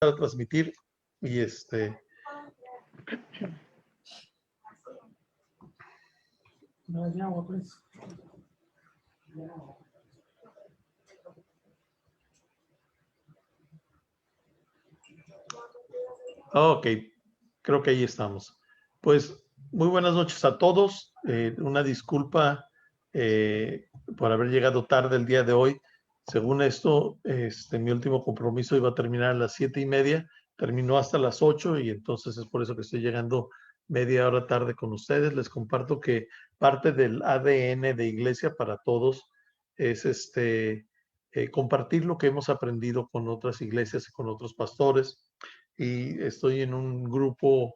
a transmitir y No hay agua, pues. Ok, creo que ahí estamos. Pues muy buenas noches a todos. Una disculpa por haber llegado tarde el día de hoy. Según esto, mi último compromiso iba a terminar a las 7:30, terminó hasta las 8 y entonces es por eso que estoy llegando media hora tarde con ustedes. Les comparto que parte del ADN de Iglesia para Todos es compartir lo que hemos aprendido con otras iglesias y con otros pastores. Y estoy en un grupo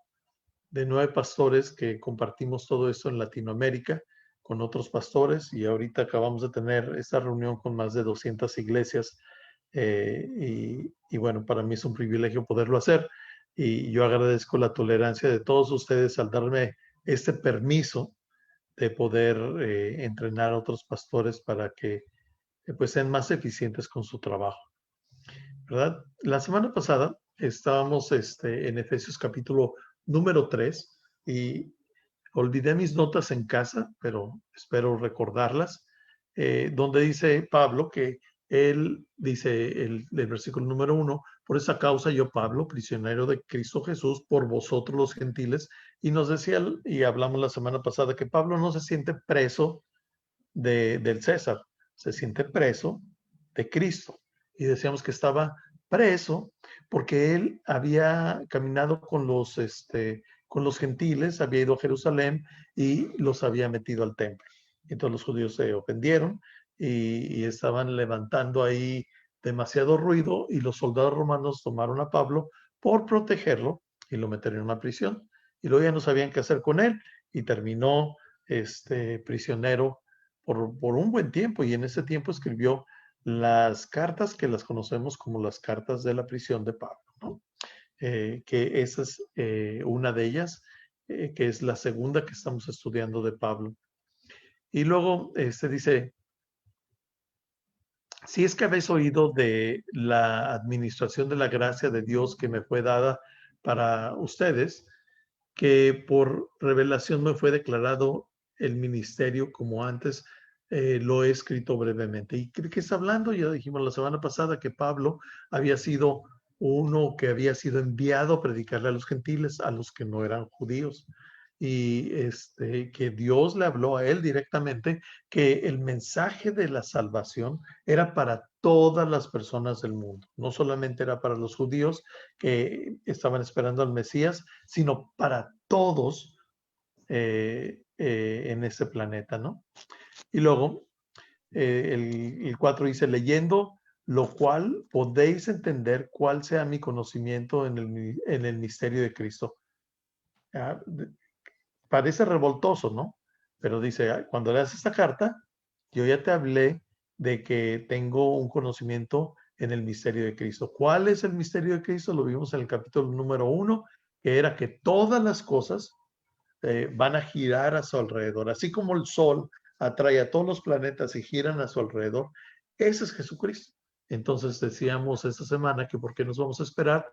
de 9 pastores que compartimos todo esto en Latinoamérica con otros pastores y ahorita acabamos de tener esta reunión con más de 200 iglesias y bueno, para mí es un privilegio poderlo hacer y yo agradezco la tolerancia de todos ustedes al darme este permiso de poder entrenar a otros pastores para que pues sean más eficientes con su trabajo, ¿verdad? La semana pasada estábamos en Efesios capítulo número 3 y olvidé mis notas en casa, pero espero recordarlas, donde dice Pablo que él dice el versículo número 1, por esa causa yo Pablo, prisionero de Cristo Jesús, por vosotros los gentiles, y nos decía, y hablamos la semana pasada, que Pablo no se siente preso del César, se siente preso de Cristo. Y decíamos que estaba preso porque él había caminado con los gentiles, había ido a Jerusalén y los había metido al templo. Entonces los judíos se ofendieron y estaban levantando ahí demasiado ruido y los soldados romanos tomaron a Pablo por protegerlo y lo metieron en una prisión. Y luego ya no sabían qué hacer con él y terminó prisionero por un buen tiempo y en ese tiempo escribió las cartas que las conocemos como las cartas de la prisión de Pablo, ¿no? Que esa es una de ellas, que es la segunda que estamos estudiando de Pablo. Y luego dice, si es que habéis oído de la administración de la gracia de Dios que me fue dada para ustedes, que por revelación me fue declarado el ministerio como antes lo he escrito brevemente. ¿Y qué está hablando? Ya dijimos la semana pasada que Pablo había sido uno que había sido enviado a predicarle a los gentiles, a los que no eran judíos. Y que Dios le habló a él directamente que el mensaje de la salvación era para todas las personas del mundo. No solamente era para los judíos que estaban esperando al Mesías, sino para todos en este planeta, ¿no? Y luego el 4 dice, leyendo, lo cual podéis entender cuál sea mi conocimiento en el misterio de Cristo. Ah, parece revoltoso, ¿no? Pero dice, cuando leas esta carta, yo ya te hablé de que tengo un conocimiento en el misterio de Cristo. ¿Cuál es el misterio de Cristo? Lo vimos en el capítulo número 1, que era que todas las cosas van a girar a su alrededor. Así como el Sol atrae a todos los planetas y giran a su alrededor, ese es Jesucristo. Entonces decíamos esta semana que por qué nos vamos a esperar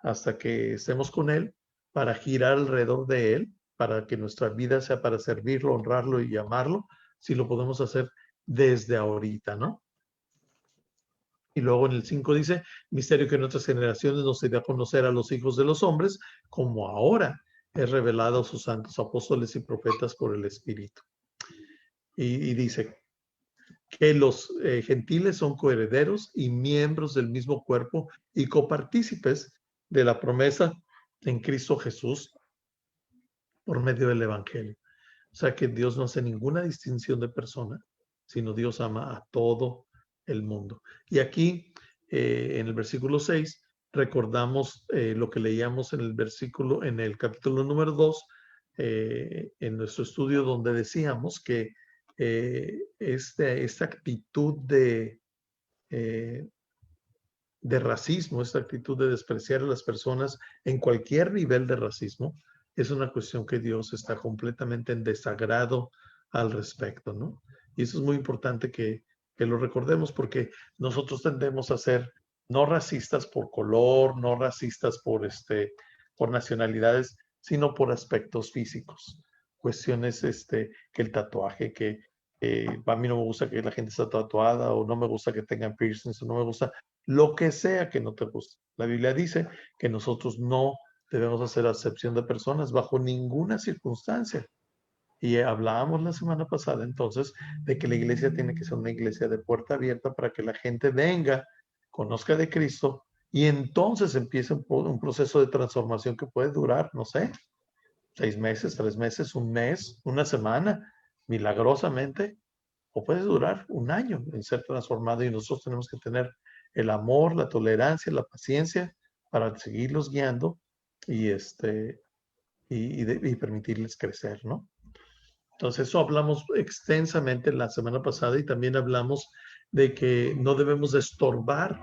hasta que estemos con Él para girar alrededor de Él, para que nuestra vida sea para servirlo, honrarlo y amarlo, si lo podemos hacer desde ahorita, ¿no? Y luego en el 5 dice, misterio que en otras generaciones no se dio a conocer a los hijos de los hombres, como ahora es revelado a sus santos apóstoles y profetas por el Espíritu. Y dice que los gentiles son coherederos y miembros del mismo cuerpo y copartícipes de la promesa en Cristo Jesús por medio del Evangelio. O sea que Dios no hace ninguna distinción de persona, sino Dios ama a todo el mundo. Y aquí, en el versículo 6, recordamos lo que leíamos en el capítulo número 2, en nuestro estudio, donde decíamos que esta actitud de racismo, esta actitud de despreciar a las personas en cualquier nivel de racismo, es una cuestión que Dios está completamente en desagrado al respecto, ¿no? Y eso es muy importante que lo recordemos porque nosotros tendemos a ser no racistas por color, no racistas por nacionalidades, sino por aspectos físicos. Cuestiones que el tatuaje, que a mí no me gusta que la gente esté tatuada, o no me gusta que tengan piercings, o no me gusta lo que sea que no te guste. La Biblia dice que nosotros no debemos hacer acepción de personas bajo ninguna circunstancia. Y hablábamos la semana pasada entonces de que la iglesia tiene que ser una iglesia de puerta abierta para que la gente venga, conozca de Cristo y entonces empiece un proceso de transformación que puede durar, no sé, 6 meses, 3 meses, un mes, una semana, milagrosamente, o puede durar un año en ser transformado, y nosotros tenemos que tener el amor, la tolerancia, la paciencia para seguirlos guiando y, y permitirles crecer, ¿no? Entonces, eso hablamos extensamente la semana pasada, y también hablamos de que no debemos estorbar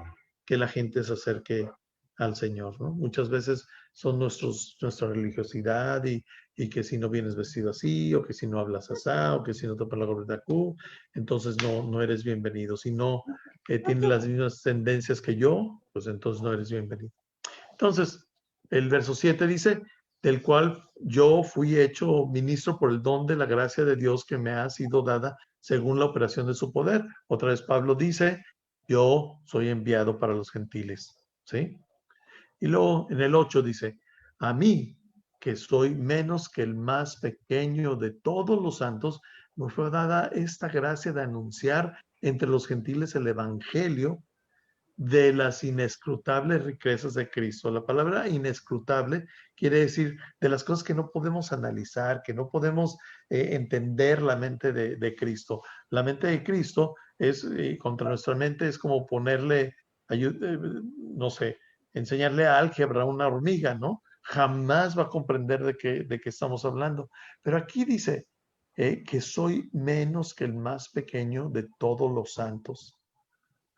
que la gente se acerque al Señor, ¿no? Muchas veces son nuestra religiosidad, y que si no vienes vestido así, o que si no hablas así, o que si no te pones la gorrita Q, entonces no eres bienvenido. Si no tienes las mismas tendencias que yo, pues entonces no eres bienvenido. Entonces, el verso 7 dice, del cual yo fui hecho ministro por el don de la gracia de Dios que me ha sido dada según la operación de su poder. Otra vez Pablo dice, yo soy enviado para los gentiles, ¿sí? Y luego en el 8 dice, a mí, que soy menos que el más pequeño de todos los santos, me fue dada esta gracia de anunciar entre los gentiles el evangelio de las inescrutables riquezas de Cristo. La palabra inescrutable quiere decir de las cosas que no podemos analizar, que no podemos entender la mente de Cristo. La mente de Cristo es, contra nuestra mente, es como ponerle, no sé, enseñarle álgebra a una hormiga, ¿no? Jamás va a comprender de qué estamos hablando. Pero aquí dice que soy menos que el más pequeño de todos los santos.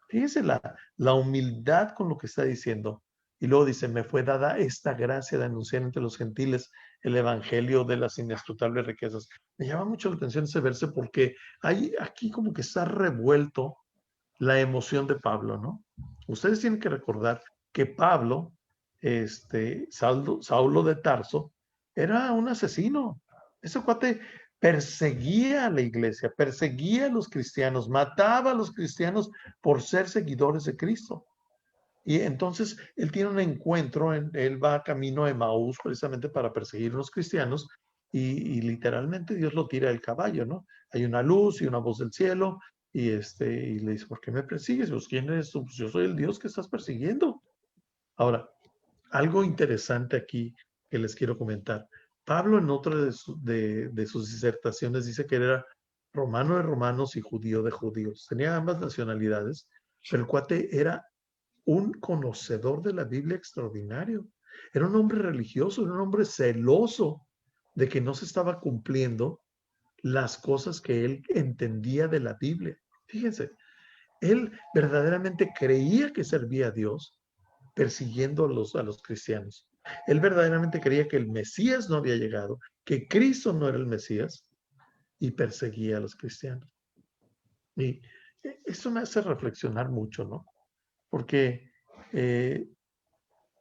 Fíjese la humildad con lo que está diciendo. Y luego dice, me fue dada esta gracia de anunciar entre los gentiles el evangelio de las inescrutables riquezas. Me llama mucho la atención ese verso, porque hay aquí como que está revuelto la emoción de Pablo, ¿no? Ustedes tienen que recordar que Pablo, Saulo de Tarso, era un asesino. Ese cuate perseguía a la iglesia, perseguía a los cristianos, mataba a los cristianos por ser seguidores de Cristo. Y entonces él tiene un encuentro, él va camino a Emaús precisamente para perseguir a los cristianos, y literalmente Dios lo tira del caballo, ¿no? Hay una luz y una voz del cielo, y le dice, ¿por qué me persigues? Pues, ¿quién eres tú? Pues yo soy el Dios que estás persiguiendo. Ahora, algo interesante aquí que les quiero comentar. Pablo en otra de sus disertaciones dice que era romano de romanos y judío de judíos. Tenía ambas nacionalidades, pero el cuate era un conocedor de la Biblia extraordinario. Era un hombre religioso, era un hombre celoso de que no se estaba cumpliendo las cosas que él entendía de la Biblia. Fíjense, él verdaderamente creía que servía a Dios persiguiendo a los cristianos. Él verdaderamente creía que el Mesías no había llegado, que Cristo no era el Mesías, y perseguía a los cristianos. Y eso me hace reflexionar mucho, ¿no? Porque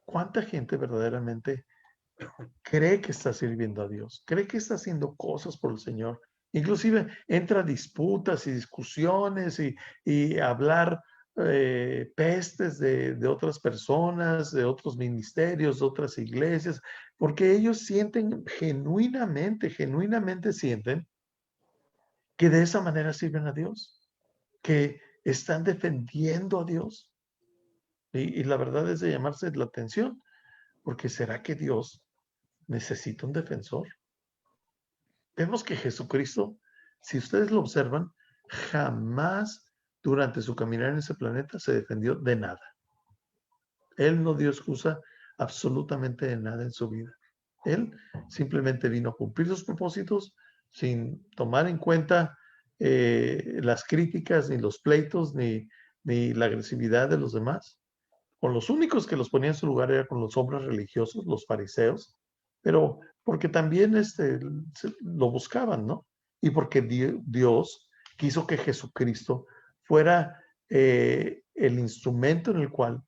¿cuánta gente verdaderamente cree que está sirviendo a Dios? Cree que está haciendo cosas por el Señor. Inclusive entra a disputas y discusiones, y hablar pestes de otras personas, de otros ministerios, de otras iglesias, porque ellos sienten genuinamente sienten que de esa manera sirven a Dios, que están defendiendo a Dios. Y la verdad es de llamarse la atención, porque ¿será que Dios necesita un defensor? Vemos que Jesucristo, si ustedes lo observan, jamás durante su caminar en ese planeta se defendió de nada. Él no dio excusa absolutamente de nada en su vida. Él simplemente vino a cumplir sus propósitos sin tomar en cuenta las críticas, ni los pleitos, ni la agresividad de los demás. Con los únicos que los ponía en su lugar era con los hombres religiosos, los fariseos, pero porque también lo buscaban, ¿no? Y porque Dios quiso que Jesucristo fuera el instrumento en el cual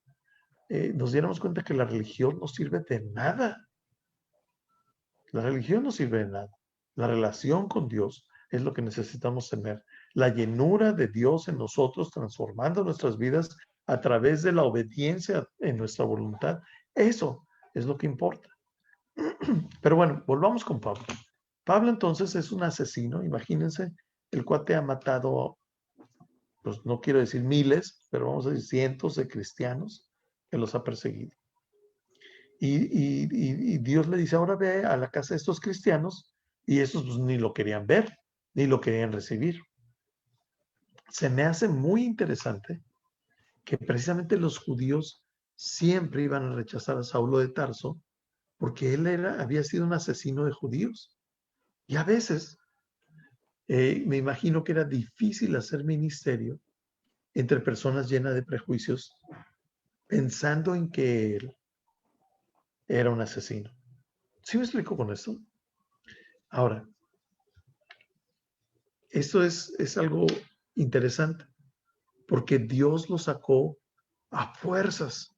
nos diéramos cuenta que la religión no sirve de nada. La religión no sirve de nada. La relación con Dios es lo que necesitamos tener. La llenura de Dios en nosotros, transformando nuestras vidas a través de la obediencia en nuestra voluntad. Eso es lo que importa. Pero bueno, volvamos con Pablo. Pablo entonces es un asesino. Imagínense, el cuate ha matado, pues no quiero decir miles, pero vamos a decir cientos de cristianos que los ha perseguido. Y Dios le dice, ahora ve a la casa de estos cristianos, y estos pues, ni lo querían ver, ni lo querían recibir. Se me hace muy interesante que precisamente los judíos siempre iban a rechazar a Saulo de Tarso, porque él había sido un asesino de judíos. Y a veces me imagino que era difícil hacer ministerio entre personas llenas de prejuicios, pensando en que él era un asesino. ¿Sí me explico con esto? Ahora, esto es algo interesante, porque Dios lo sacó a fuerzas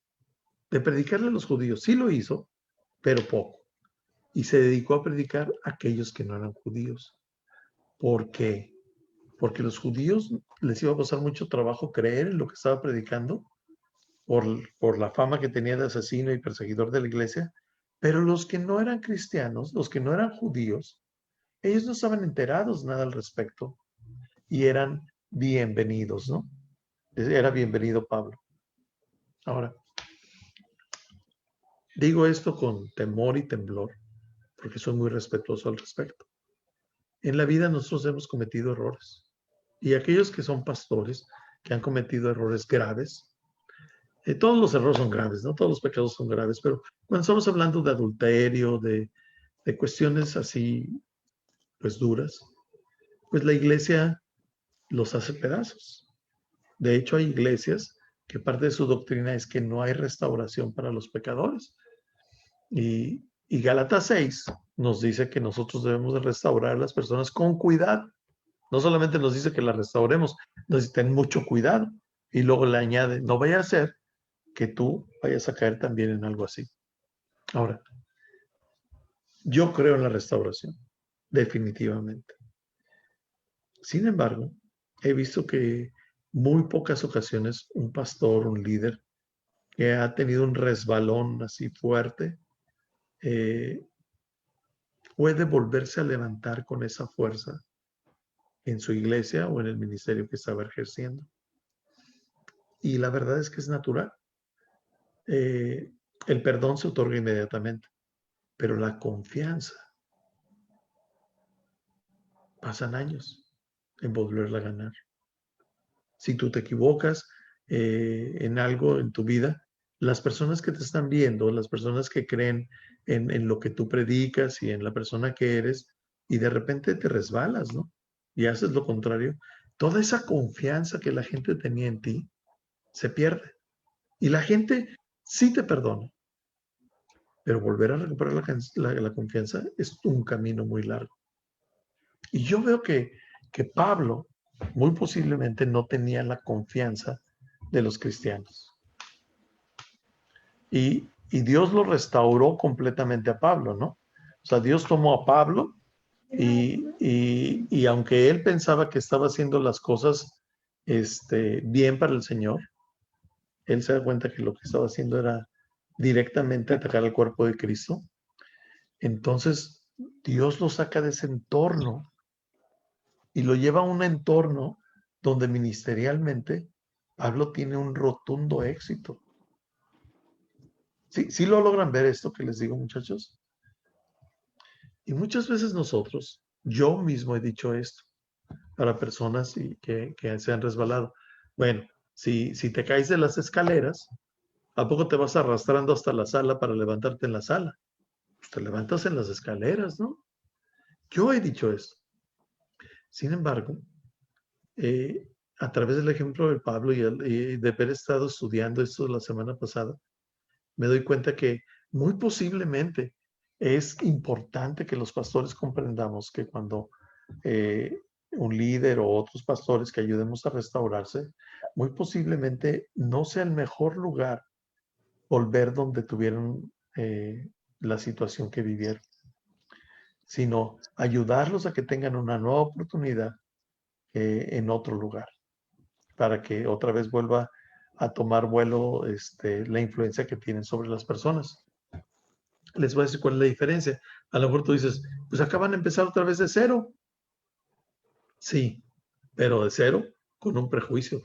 de predicarle a los judíos. Sí lo hizo, pero poco. Y se dedicó a predicar a aquellos que no eran judíos. ¿Por qué? Porque los judíos les iba a pasar mucho trabajo creer en lo que estaba predicando por la fama que tenía de asesino y perseguidor de la iglesia, pero los que no eran cristianos, los que no eran judíos, ellos no estaban enterados nada al respecto y eran bienvenidos, ¿no? Era bienvenido Pablo. Ahora, digo esto con temor y temblor, porque soy muy respetuoso al respecto. En la vida nosotros hemos cometido errores y aquellos que son pastores, que han cometido errores graves, todos los errores son graves, ¿no? Todos los pecados son graves, pero cuando estamos hablando de adulterio, de cuestiones así, pues duras, pues la iglesia los hace pedazos. De hecho, hay iglesias que parte de su doctrina es que no hay restauración para los pecadores. Y Gálatas 6 nos dice que nosotros debemos de restaurar a las personas con cuidado. No solamente nos dice que las restauremos, nos dice ten mucho cuidado. Y luego le añade, no vaya a ser que tú vayas a caer también en algo así. Ahora, yo creo en la restauración, definitivamente. Sin embargo, he visto que muy pocas ocasiones un pastor, un líder, que ha tenido un resbalón así fuerte, puede volverse a levantar con esa fuerza en su iglesia o en el ministerio que estaba ejerciendo. Y la verdad es que es natural. El perdón se otorga inmediatamente, pero la confianza pasan años en volverla a ganar. Si tú te equivocas en algo en tu vida, las personas que te están viendo, las personas que creen en lo que tú predicas y en la persona que eres, y de repente te resbalas, ¿no? Y haces lo contrario, toda esa confianza que la gente tenía en ti se pierde. Y la gente sí te perdona, pero volver a recuperar la confianza es un camino muy largo. Y yo veo que Pablo muy posiblemente no tenía la confianza de los cristianos. Y Dios lo restauró completamente a Pablo, ¿no? O sea, Dios tomó a Pablo y aunque él pensaba que estaba haciendo las cosas bien para el Señor, él se da cuenta que lo que estaba haciendo era directamente atacar al cuerpo de Cristo. Entonces, Dios lo saca de ese entorno y lo lleva a un entorno donde ministerialmente Pablo tiene un rotundo éxito. ¿Sí, sí lo logran ver esto que les digo, muchachos? Y muchas veces nosotros, yo mismo he dicho esto para personas que se han resbalado. Bueno, si te caes de las escaleras, ¿a poco te vas arrastrando hasta la sala para levantarte en la sala? Pues te levantas en las escaleras, ¿no? Yo he dicho esto. Sin embargo, a través del ejemplo de Pablo y de haber estado estudiando esto la semana pasada, me doy cuenta que muy posiblemente es importante que los pastores comprendamos que cuando un líder o otros pastores que ayudemos a restaurarse, muy posiblemente no sea el mejor lugar volver donde tuvieron la situación que vivieron, sino ayudarlos a que tengan una nueva oportunidad en otro lugar, para que otra vez vuelva a tomar vuelo la influencia que tienen sobre las personas. Les voy a decir cuál es la diferencia. A lo mejor tú dices, pues acaban de empezar otra vez de cero. Sí, pero de cero con un prejuicio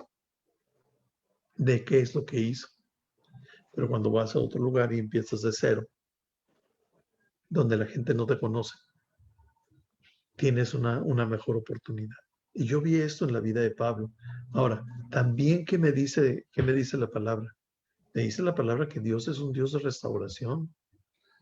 de qué es lo que hizo. Pero cuando vas a otro lugar y empiezas de cero, donde la gente no te conoce, tienes una mejor oportunidad. Y yo vi esto en la vida de Pablo. Ahora, también, qué me dice la palabra? Me dice la palabra que Dios es un Dios de restauración.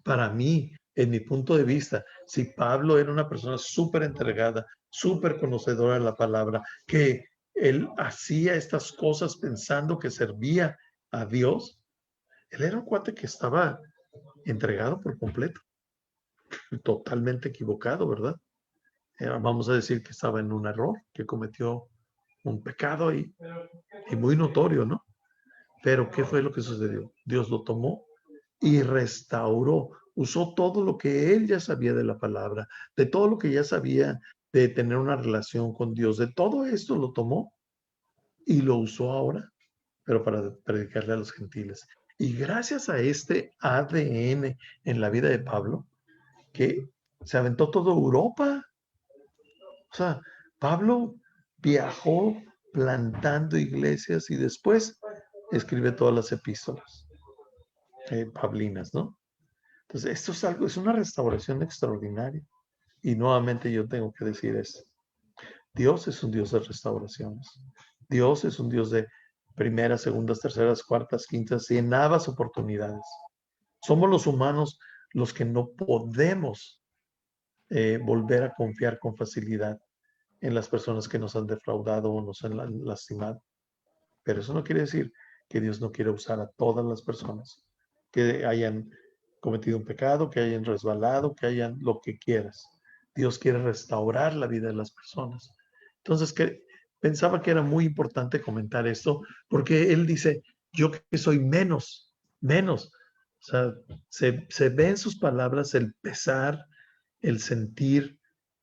Para mí, en mi punto de vista, si Pablo era una persona súper entregada, súper conocedora de la palabra, que él hacía estas cosas pensando que servía a Dios, él era un cuate que estaba entregado por completo, totalmente equivocado, ¿verdad? Vamos a decir que estaba en un error, que cometió un pecado y muy notorio, ¿no? Pero ¿qué fue lo que sucedió? Dios lo tomó y restauró, usó todo lo que él ya sabía de la palabra, de todo lo que ya sabía de tener una relación con Dios, de todo esto lo tomó y lo usó ahora, pero para predicarle a los gentiles. Y gracias a este ADN en la vida de Pablo, que se aventó toda Europa. O sea, Pablo viajó plantando iglesias y después escribe todas las epístolas pablinas, ¿no? Entonces, esto es algo, es una restauración extraordinaria. Y nuevamente yo tengo que decir esto. Dios es un Dios de restauraciones. Dios es un Dios de primeras, segundas, terceras, cuartas, quintas y en nuevas oportunidades. Somos los humanos los que no podemos volver a confiar con facilidad en las personas que nos han defraudado o nos han lastimado. Pero eso no quiere decir que Dios no quiera usar a todas las personas que hayan cometido un pecado, que hayan resbalado, que hayan lo que quieras. Dios quiere restaurar la vida de las personas. Entonces, pensaba que era muy importante comentar esto, porque él dice, yo que soy menos. O sea, se ve en sus palabras el pesar, el sentir,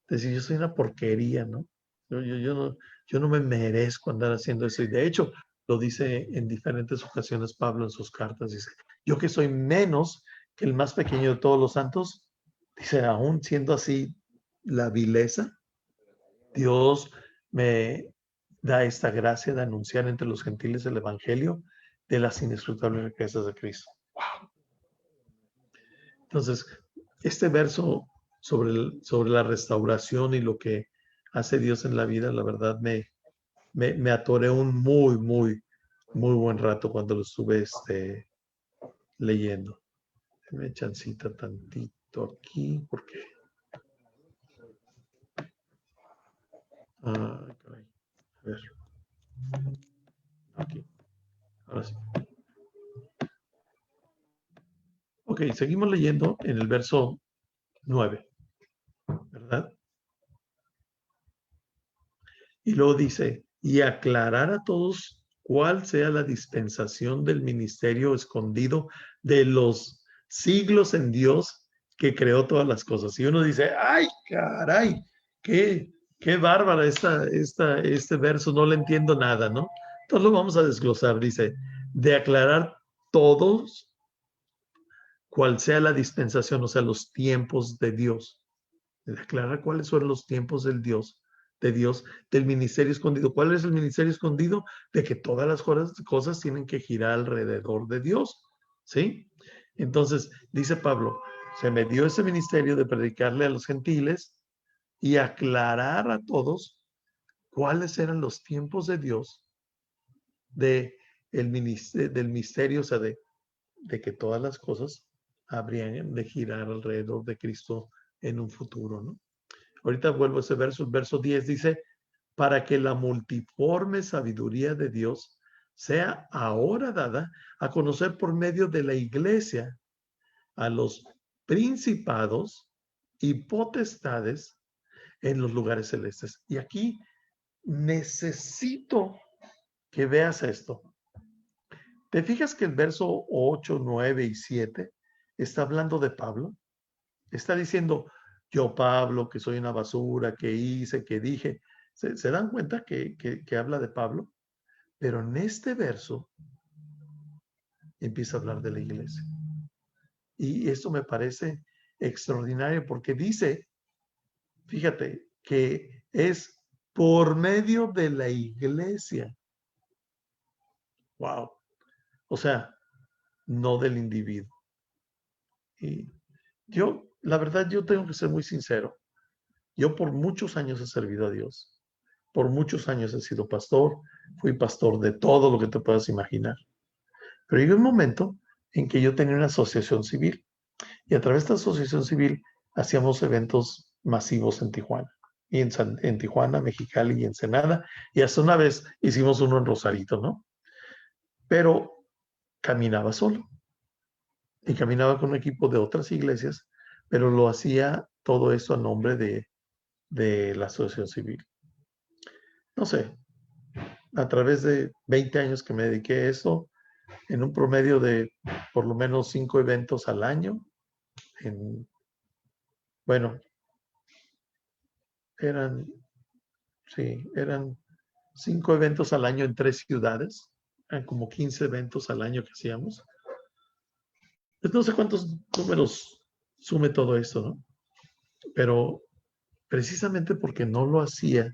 decir, yo soy una porquería, ¿no? Yo no me merezco andar haciendo eso. Y de hecho, lo dice en diferentes ocasiones Pablo en sus cartas. Dice, yo que soy menos que el más pequeño de todos los santos, dice, aún siendo así la vileza, Dios me da esta gracia de anunciar entre los gentiles el evangelio de las inescrutables riquezas de Cristo. Wow. Entonces, este verso sobre la restauración y lo que hace Dios en la vida, la verdad me atoré un muy buen rato cuando lo estuve leyendo. Me chancita tantito aquí, porque... caray. A ver, aquí. Ahora sí. Ok, seguimos leyendo en el verso 9, ¿verdad? Y luego dice, y aclarar a todos cuál sea la dispensación del ministerio escondido de los siglos en Dios que creó todas las cosas. Y uno dice, ay, caray, qué bárbara este verso, no le entiendo nada, ¿no? Entonces lo vamos a desglosar, dice, de aclarar todos cuál sea la dispensación, o sea, los tiempos de Dios, de aclarar cuáles son los tiempos de Dios, del ministerio escondido. ¿Cuál es el ministerio escondido? De que todas las cosas tienen que girar alrededor de Dios, ¿sí? Entonces, dice Pablo, se me dio ese ministerio de predicarle a los gentiles y aclarar a todos cuáles eran los tiempos de Dios, del misterio, o sea, de que todas las cosas habrían de girar alrededor de Cristo en un futuro, ¿no? Ahorita vuelvo a ese verso, el verso 10 dice, para que la multiforme sabiduría de Dios sea ahora dada a conocer por medio de la iglesia a los principados y potestades en los lugares celestes. Y aquí necesito que veas esto, ¿Te fijas que el verso 8, 9 y 7 está hablando de Pablo? Está diciendo, yo Pablo, que soy una basura, que hice, que dije. ¿Se dan cuenta que habla de Pablo? Pero en este verso empieza a hablar de la iglesia. Y esto me parece extraordinario porque dice, fíjate, que es por medio de la iglesia. Wow. O sea, no del individuo. Y yo, la verdad, yo tengo que ser muy sincero. Yo por muchos años he servido a Dios. Por muchos años he sido pastor. Fui pastor de todo lo que te puedas imaginar. Pero llegó un momento en que yo tenía una asociación civil. Y a través de esta asociación civil hacíamos eventos masivos en Tijuana. Y en Tijuana, Mexicali y Ensenada. Y hasta una vez hicimos uno en Rosarito, ¿no? Pero caminaba solo. Y caminaba con un equipo de otras iglesias, pero lo hacía todo eso a nombre de la asociación civil. No sé, a través de 20 años que me dediqué a eso, en un promedio de por lo menos 5 eventos al año, bueno, eran, sí, eran 5 eventos al año en 3 ciudades, eran como 15 eventos al año que hacíamos. Pues no sé cuántos números sume todo esto, ¿no? Pero precisamente porque no lo hacía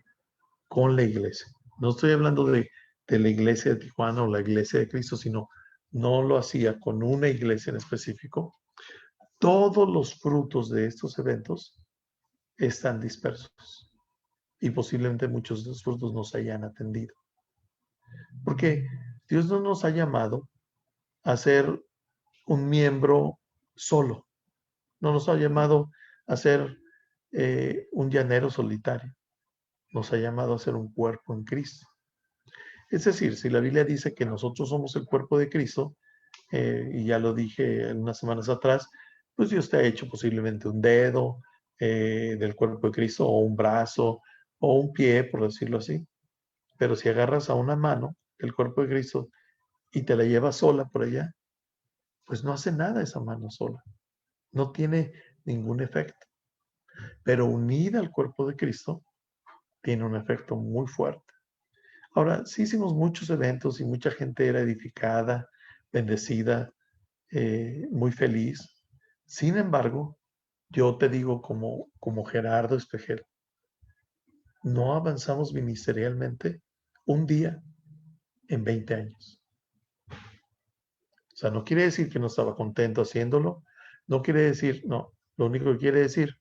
con la iglesia. No estoy hablando de la iglesia de Tijuana o la iglesia de Cristo, sino no lo hacía con una iglesia en específico. Todos los frutos de estos eventos están dispersos y posiblemente muchos de esos frutos nos hayan atendido. Porque Dios no nos ha llamado a ser un miembro solo, no nos ha llamado a ser un llanero solitario, nos ha llamado a ser un cuerpo en Cristo. Es decir, si la Biblia dice que nosotros somos el cuerpo de Cristo, y ya lo dije unas semanas atrás, pues Dios te ha hecho posiblemente un dedo del cuerpo de Cristo o un brazo o un pie, por decirlo así. Pero si agarras a una mano del cuerpo de Cristo y te la llevas sola por allá, pues no hace nada esa mano sola. No tiene ningún efecto. Pero unida al cuerpo de Cristo, tiene un efecto muy fuerte. Ahora, sí hicimos muchos eventos y mucha gente era edificada, bendecida, muy feliz. Sin embargo, yo te digo como Gerardo Espejel, no avanzamos ministerialmente un día en 20 años. O sea, no quiere decir que no estaba contento haciéndolo, no quiere decir, no, lo único que quiere decir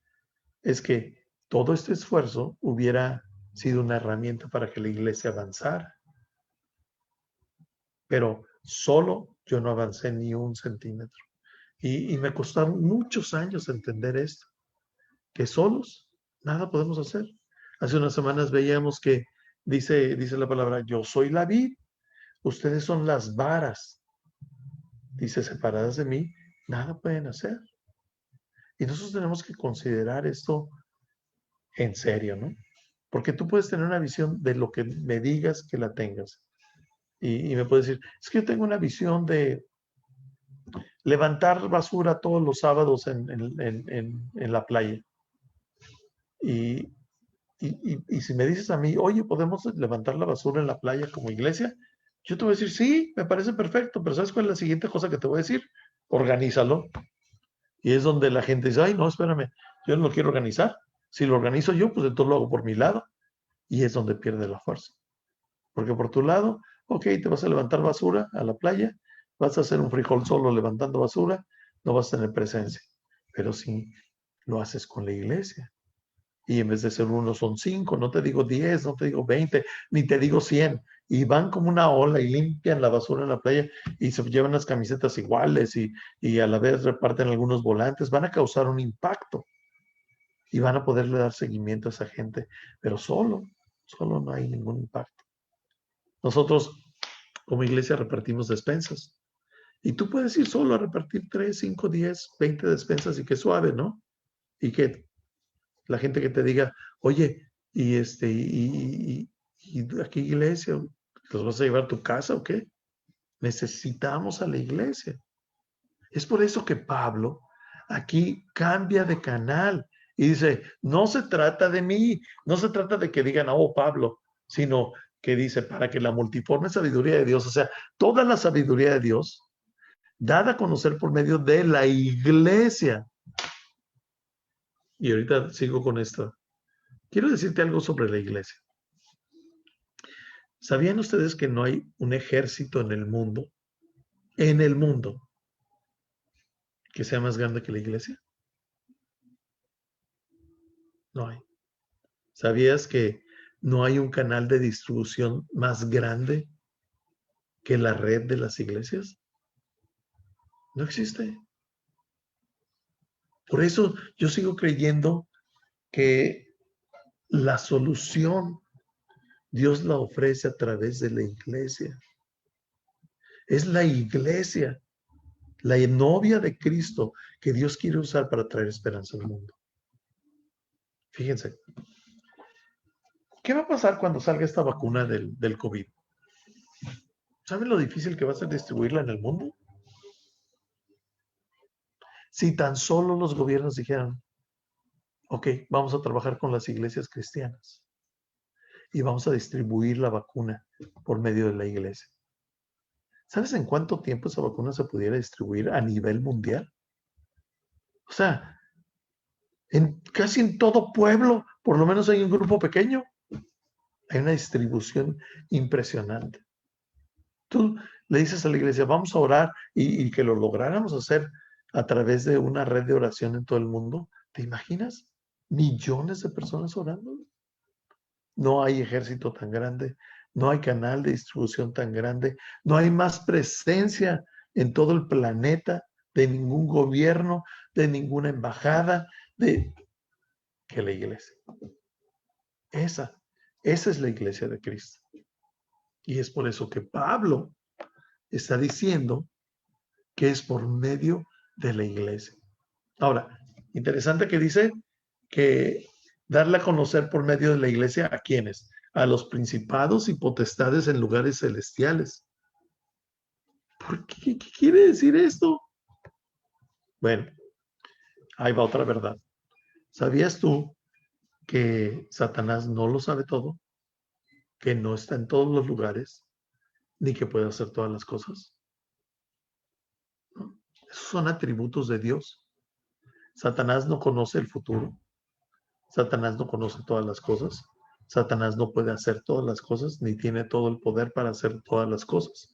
es que todo este esfuerzo hubiera sido una herramienta para que la iglesia avanzara. Pero solo yo no avancé ni un centímetro. Y me costaron muchos años entender esto, que solos nada podemos hacer. Hace unas semanas veíamos que dice la palabra, yo soy la vid, ustedes son las varas. Dice, separadas de mí, nada pueden hacer. Y nosotros tenemos que considerar esto en serio, ¿no? Porque tú puedes tener una visión de lo que me digas que la tengas. Y me puedes decir, es que yo tengo una visión de levantar basura todos los sábados en la playa. Y, y si me dices a mí, oye, ¿podemos levantar la basura en la playa como iglesia? Yo te voy a decir, sí, me parece perfecto, pero ¿sabes cuál es la siguiente cosa que te voy a decir? Organízalo. Y es donde la gente dice, ay, no, espérame, yo no lo quiero organizar. Si lo organizo yo, pues entonces lo hago por mi lado. Y es donde pierde la fuerza. Porque por tu lado, ok, te vas a levantar basura a la playa, vas a hacer un frijol solo levantando basura, no vas a tener presencia. Pero si lo haces con la iglesia, y en vez de ser uno son 5, no te digo 10, no te digo 20, ni te digo 100, y van como una ola y limpian la basura en la playa y se llevan las camisetas iguales y a la vez reparten algunos volantes, van a causar un impacto y van a poderle dar seguimiento a esa gente, pero solo no hay ningún impacto. Nosotros como iglesia repartimos despensas y tú puedes ir solo a repartir 3, 5, 10, 20 despensas y qué suave, ¿no? Y que la gente que te diga, oye, y aquí iglesia, ¿los vas a llevar a tu casa o qué? Necesitamos a la iglesia. Es por eso que Pablo aquí cambia de canal y dice, no se trata de mí, no se trata de que digan, oh, Pablo, sino que dice, para que la multiforme sabiduría de Dios, o sea, toda la sabiduría de Dios, dada a conocer por medio de la iglesia. Y ahorita sigo con esto. Quiero decirte algo sobre la iglesia. ¿Sabían ustedes que no hay un ejército en el mundo, que sea más grande que la iglesia? No hay. ¿Sabías que no hay un canal de distribución más grande que la red de las iglesias? No existe. Por eso yo sigo creyendo que la solución Dios la ofrece a través de la iglesia. Es la iglesia, la novia de Cristo que Dios quiere usar para traer esperanza al mundo. Fíjense, ¿qué va a pasar cuando salga esta vacuna del COVID? ¿Saben lo difícil que va a ser distribuirla en el mundo? Si tan solo los gobiernos dijeran, ok, vamos a trabajar con las iglesias cristianas y vamos a distribuir la vacuna por medio de la iglesia. ¿Sabes en cuánto tiempo esa vacuna se pudiera distribuir a nivel mundial? O sea, casi en todo pueblo, por lo menos hay un grupo pequeño. Hay una distribución impresionante. Tú le dices a la iglesia, vamos a orar y que lo lográramos hacer a través de una red de oración en todo el mundo. ¿Te imaginas? Millones de personas orando. No hay ejército tan grande, no hay canal de distribución tan grande, no hay más presencia en todo el planeta de ningún gobierno, de ninguna embajada, que la iglesia. Esa es la iglesia de Cristo. Y es por eso que Pablo está diciendo que es por medio de la iglesia. Ahora, interesante que dice que darle a conocer por medio de la iglesia a quienes, a los principados y potestades en lugares celestiales. ¿Por qué? ¿Qué quiere decir esto? Bueno, ahí va otra verdad. ¿Sabías tú que Satanás no lo sabe todo? Que no está en todos los lugares, ni que puede hacer todas las cosas. ¿No? Esos son atributos de Dios. Satanás no conoce el futuro. Satanás no conoce todas las cosas. Satanás no puede hacer todas las cosas, ni tiene todo el poder para hacer todas las cosas.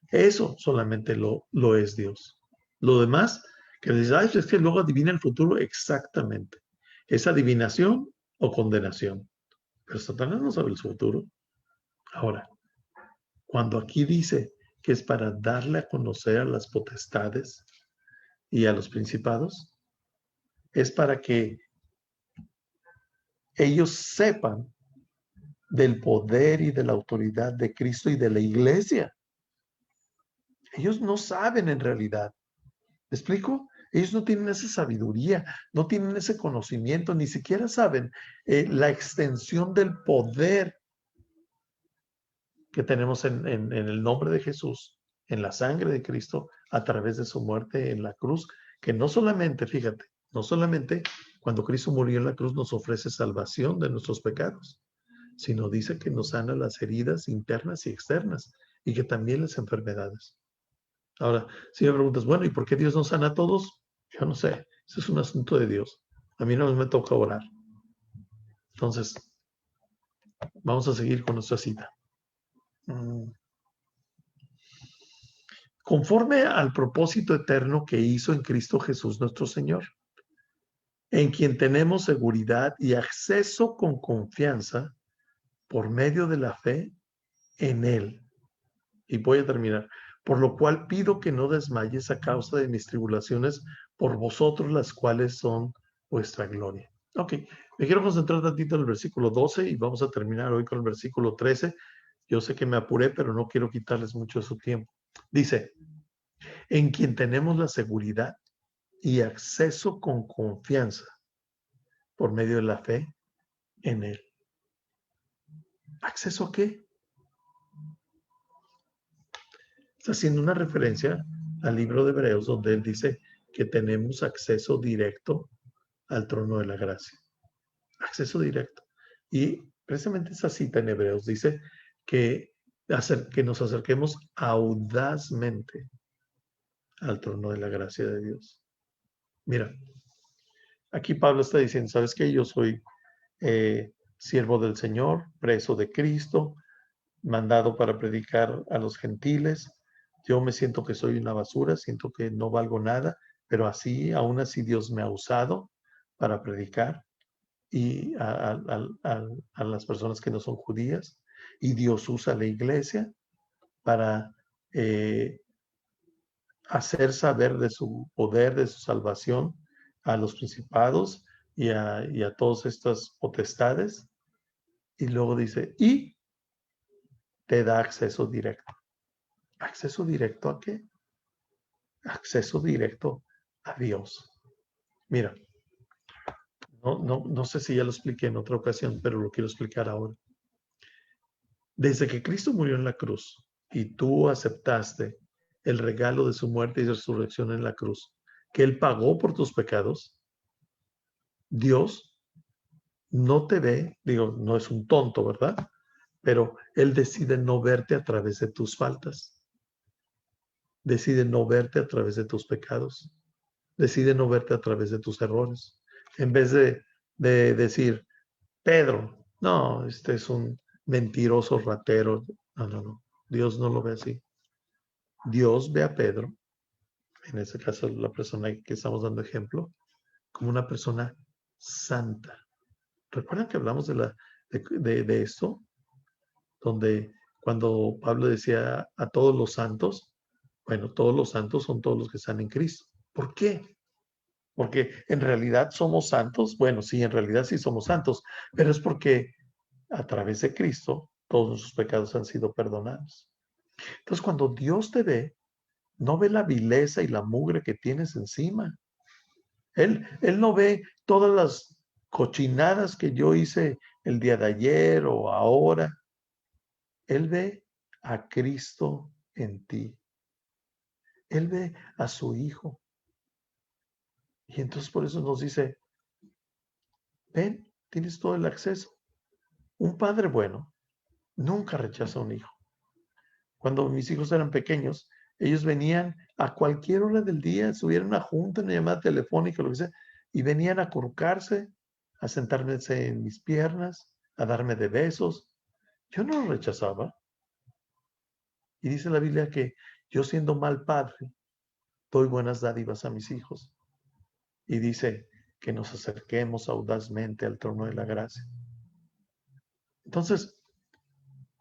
Eso solamente lo es Dios. Lo demás, que dice, ay, es que luego adivina el futuro, exactamente. ¿Es adivinación o condenación? Pero Satanás no sabe el futuro. Ahora, cuando aquí dice que es para darle a conocer a las potestades y a los principados, es para que ellos sepan del poder y de la autoridad de Cristo y de la iglesia. Ellos no saben en realidad. ¿Me explico? Ellos no tienen esa sabiduría, no tienen ese conocimiento, ni siquiera saben la extensión del poder que tenemos en el nombre de Jesús, en la sangre de Cristo, a través de su muerte en la cruz, que no solamente, fíjate, no solamente cuando Cristo murió en la cruz nos ofrece salvación de nuestros pecados, sino dice que nos sana las heridas internas y externas y que también las enfermedades. Ahora, si me preguntas, bueno, ¿y por qué Dios nos sana a todos? Yo no sé, eso es un asunto de Dios. A mí no me toca orar. Entonces, vamos a seguir con nuestra cita. Conforme al propósito eterno que hizo en Cristo Jesús nuestro Señor, en quien tenemos seguridad y acceso con confianza por medio de la fe en Él. Y voy a terminar. Por lo cual pido que no desmayes a causa de mis tribulaciones por vosotros, las cuales son vuestra gloria. Ok, me quiero concentrar tantito en el versículo 12 y vamos a terminar hoy con el versículo 13. Yo sé que me apuré, pero no quiero quitarles mucho de su tiempo. Dice, en quien tenemos la seguridad y acceso con confianza por medio de la fe en Él. ¿Acceso a qué? Está haciendo una referencia al libro de Hebreos, donde él dice que tenemos acceso directo al trono de la gracia. Acceso directo. Y precisamente esa cita en Hebreos dice que nos acerquemos audazmente al trono de la gracia de Dios. Mira, aquí Pablo está diciendo, ¿sabes qué? Yo soy siervo del Señor, preso de Cristo, mandado para predicar a los gentiles. Yo me siento que soy una basura, siento que no valgo nada, pero aún así Dios me ha usado para predicar y a las personas que no son judías, y Dios usa la iglesia para hacer saber de su poder, de su salvación a los principados y a todas estas potestades. Y luego dice, y te da acceso directo. ¿Acceso directo a qué? Acceso directo a Dios. Mira, no sé si ya lo expliqué en otra ocasión, pero lo quiero explicar ahora. Desde que Cristo murió en la cruz y tú aceptaste el regalo de su muerte y resurrección en la cruz, que Él pagó por tus pecados, Dios no te ve, digo, no es un tonto, ¿verdad? Pero Él decide no verte a través de tus faltas, decide no verte a través de tus pecados, decide no verte a través de tus errores. En vez de decir, Pedro, no, este es un mentiroso ratero. No. Dios no lo ve así. Dios ve a Pedro, en este caso la persona que estamos dando ejemplo, como una persona santa. ¿Recuerdan que hablamos de esto? Donde cuando Pablo decía a todos los santos, bueno, todos los santos son todos los que están en Cristo. ¿Por qué? Porque en realidad somos santos. Bueno, sí, en realidad sí somos santos, pero es porque a través de Cristo todos nuestros pecados han sido perdonados. Entonces, cuando Dios te ve, no ve la vileza y la mugre que tienes encima. Él no ve todas las cochinadas que yo hice el día de ayer o ahora. Él ve a Cristo en ti. Él ve a su Hijo. Y entonces por eso nos dice, ven, tienes todo el acceso. Un padre bueno nunca rechaza a un hijo. Cuando mis hijos eran pequeños, ellos venían a cualquier hora del día, estuvieran una junta, una llamada telefónica, lo que sea, y venían a acurrucarse, a sentarme en mis piernas, a darme de besos. Yo no lo rechazaba. Y dice la Biblia que yo, siendo mal padre, doy buenas dádivas a mis hijos. Y dice que nos acerquemos audazmente al trono de la gracia. Entonces,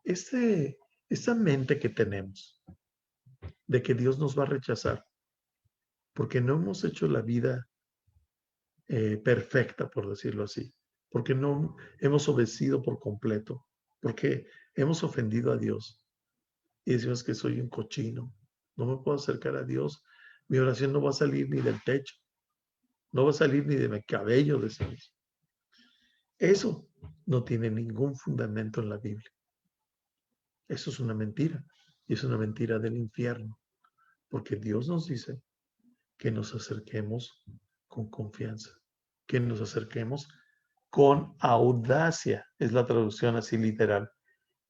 esta mente que tenemos de que Dios nos va a rechazar porque no hemos hecho la vida perfecta, por decirlo así, porque no hemos obedecido por completo, porque hemos ofendido a Dios y decimos que soy un cochino, no me puedo acercar a Dios, mi oración no va a salir ni del techo, no va a salir ni de mi cabello, decimos. Eso no tiene ningún fundamento en la Biblia. Eso es una mentira, y es una mentira del infierno, porque Dios nos dice que nos acerquemos con confianza, que nos acerquemos con audacia, es la traducción así literal.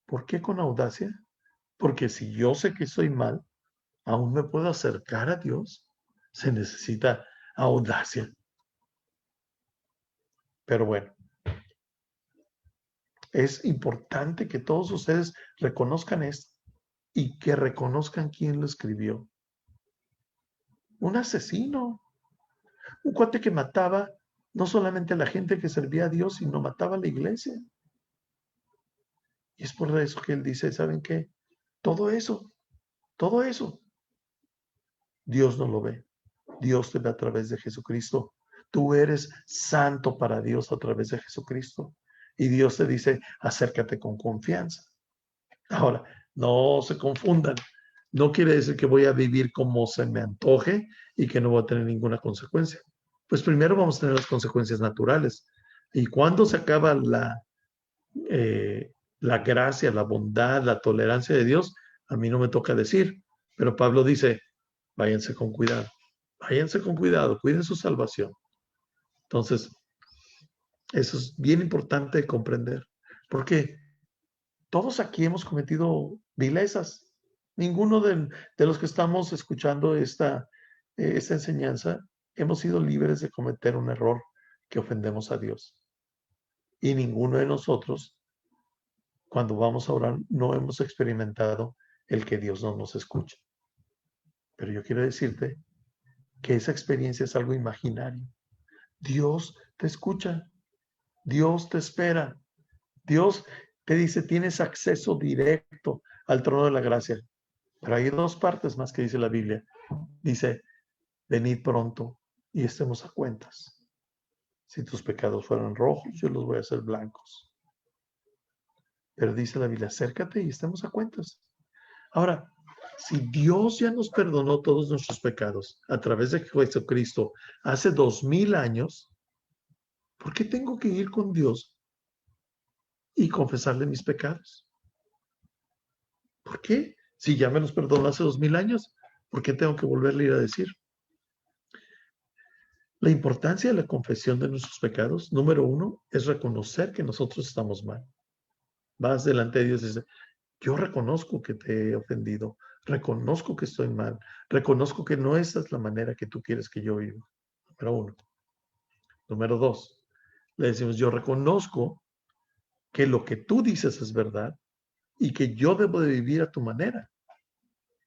¿Por qué con audacia? Porque si yo sé que soy mal, aún me puedo acercar a Dios. Se necesita audacia. Pero bueno, es importante que todos ustedes reconozcan esto y que reconozcan quién lo escribió. Un asesino, un cuate que mataba no solamente a la gente que servía a Dios, sino mataba a la iglesia. Y es por eso que él dice, ¿saben qué? Todo eso, Dios no lo ve. Dios te ve a través de Jesucristo. Tú eres santo para Dios a través de Jesucristo. Y Dios te dice, acércate con confianza. Ahora, no se confundan. No quiere decir que voy a vivir como se me antoje y que no voy a tener ninguna consecuencia. Pues primero vamos a tener las consecuencias naturales. Y cuando se acaba la gracia, la bondad, la tolerancia de Dios, a mí no me toca decir, Pero Pablo dice, váyanse con cuidado, cuiden su salvación. Entonces, eso es bien importante de comprender, porque todos aquí hemos cometido vilezas. Ninguno de los que estamos escuchando esta enseñanza hemos sido libres de cometer un error que ofendemos a Dios. Y ninguno de nosotros, cuando vamos a orar, no hemos experimentado el que Dios no nos escucha. Pero yo quiero decirte que esa experiencia es algo imaginario. Dios te escucha, Dios te espera, Dios te dice, tienes acceso directo al trono de la gracia. Pero hay dos partes más que dice la Biblia. Dice, venid pronto y estemos a cuentas. Si tus pecados fueran rojos, yo los voy a hacer blancos. Pero dice la Biblia, acércate y estemos a cuentas. Ahora, si Dios ya nos perdonó todos nuestros pecados a través de Jesucristo hace 2000 años, ¿por qué tengo que ir con Dios y confesarle mis pecados? ¿Por qué? Si ya me los perdonó hace 2000 años, ¿por qué tengo que volverle a ir a decir? La importancia de la confesión de nuestros pecados, número uno, es reconocer que nosotros estamos mal. Vas delante de Dios y dices, yo reconozco que te he ofendido, reconozco que estoy mal, reconozco que no esa es la manera que tú quieres que yo viva. Número uno. Número dos, le decimos, yo reconozco que lo que tú dices es verdad y que yo debo de vivir a tu manera.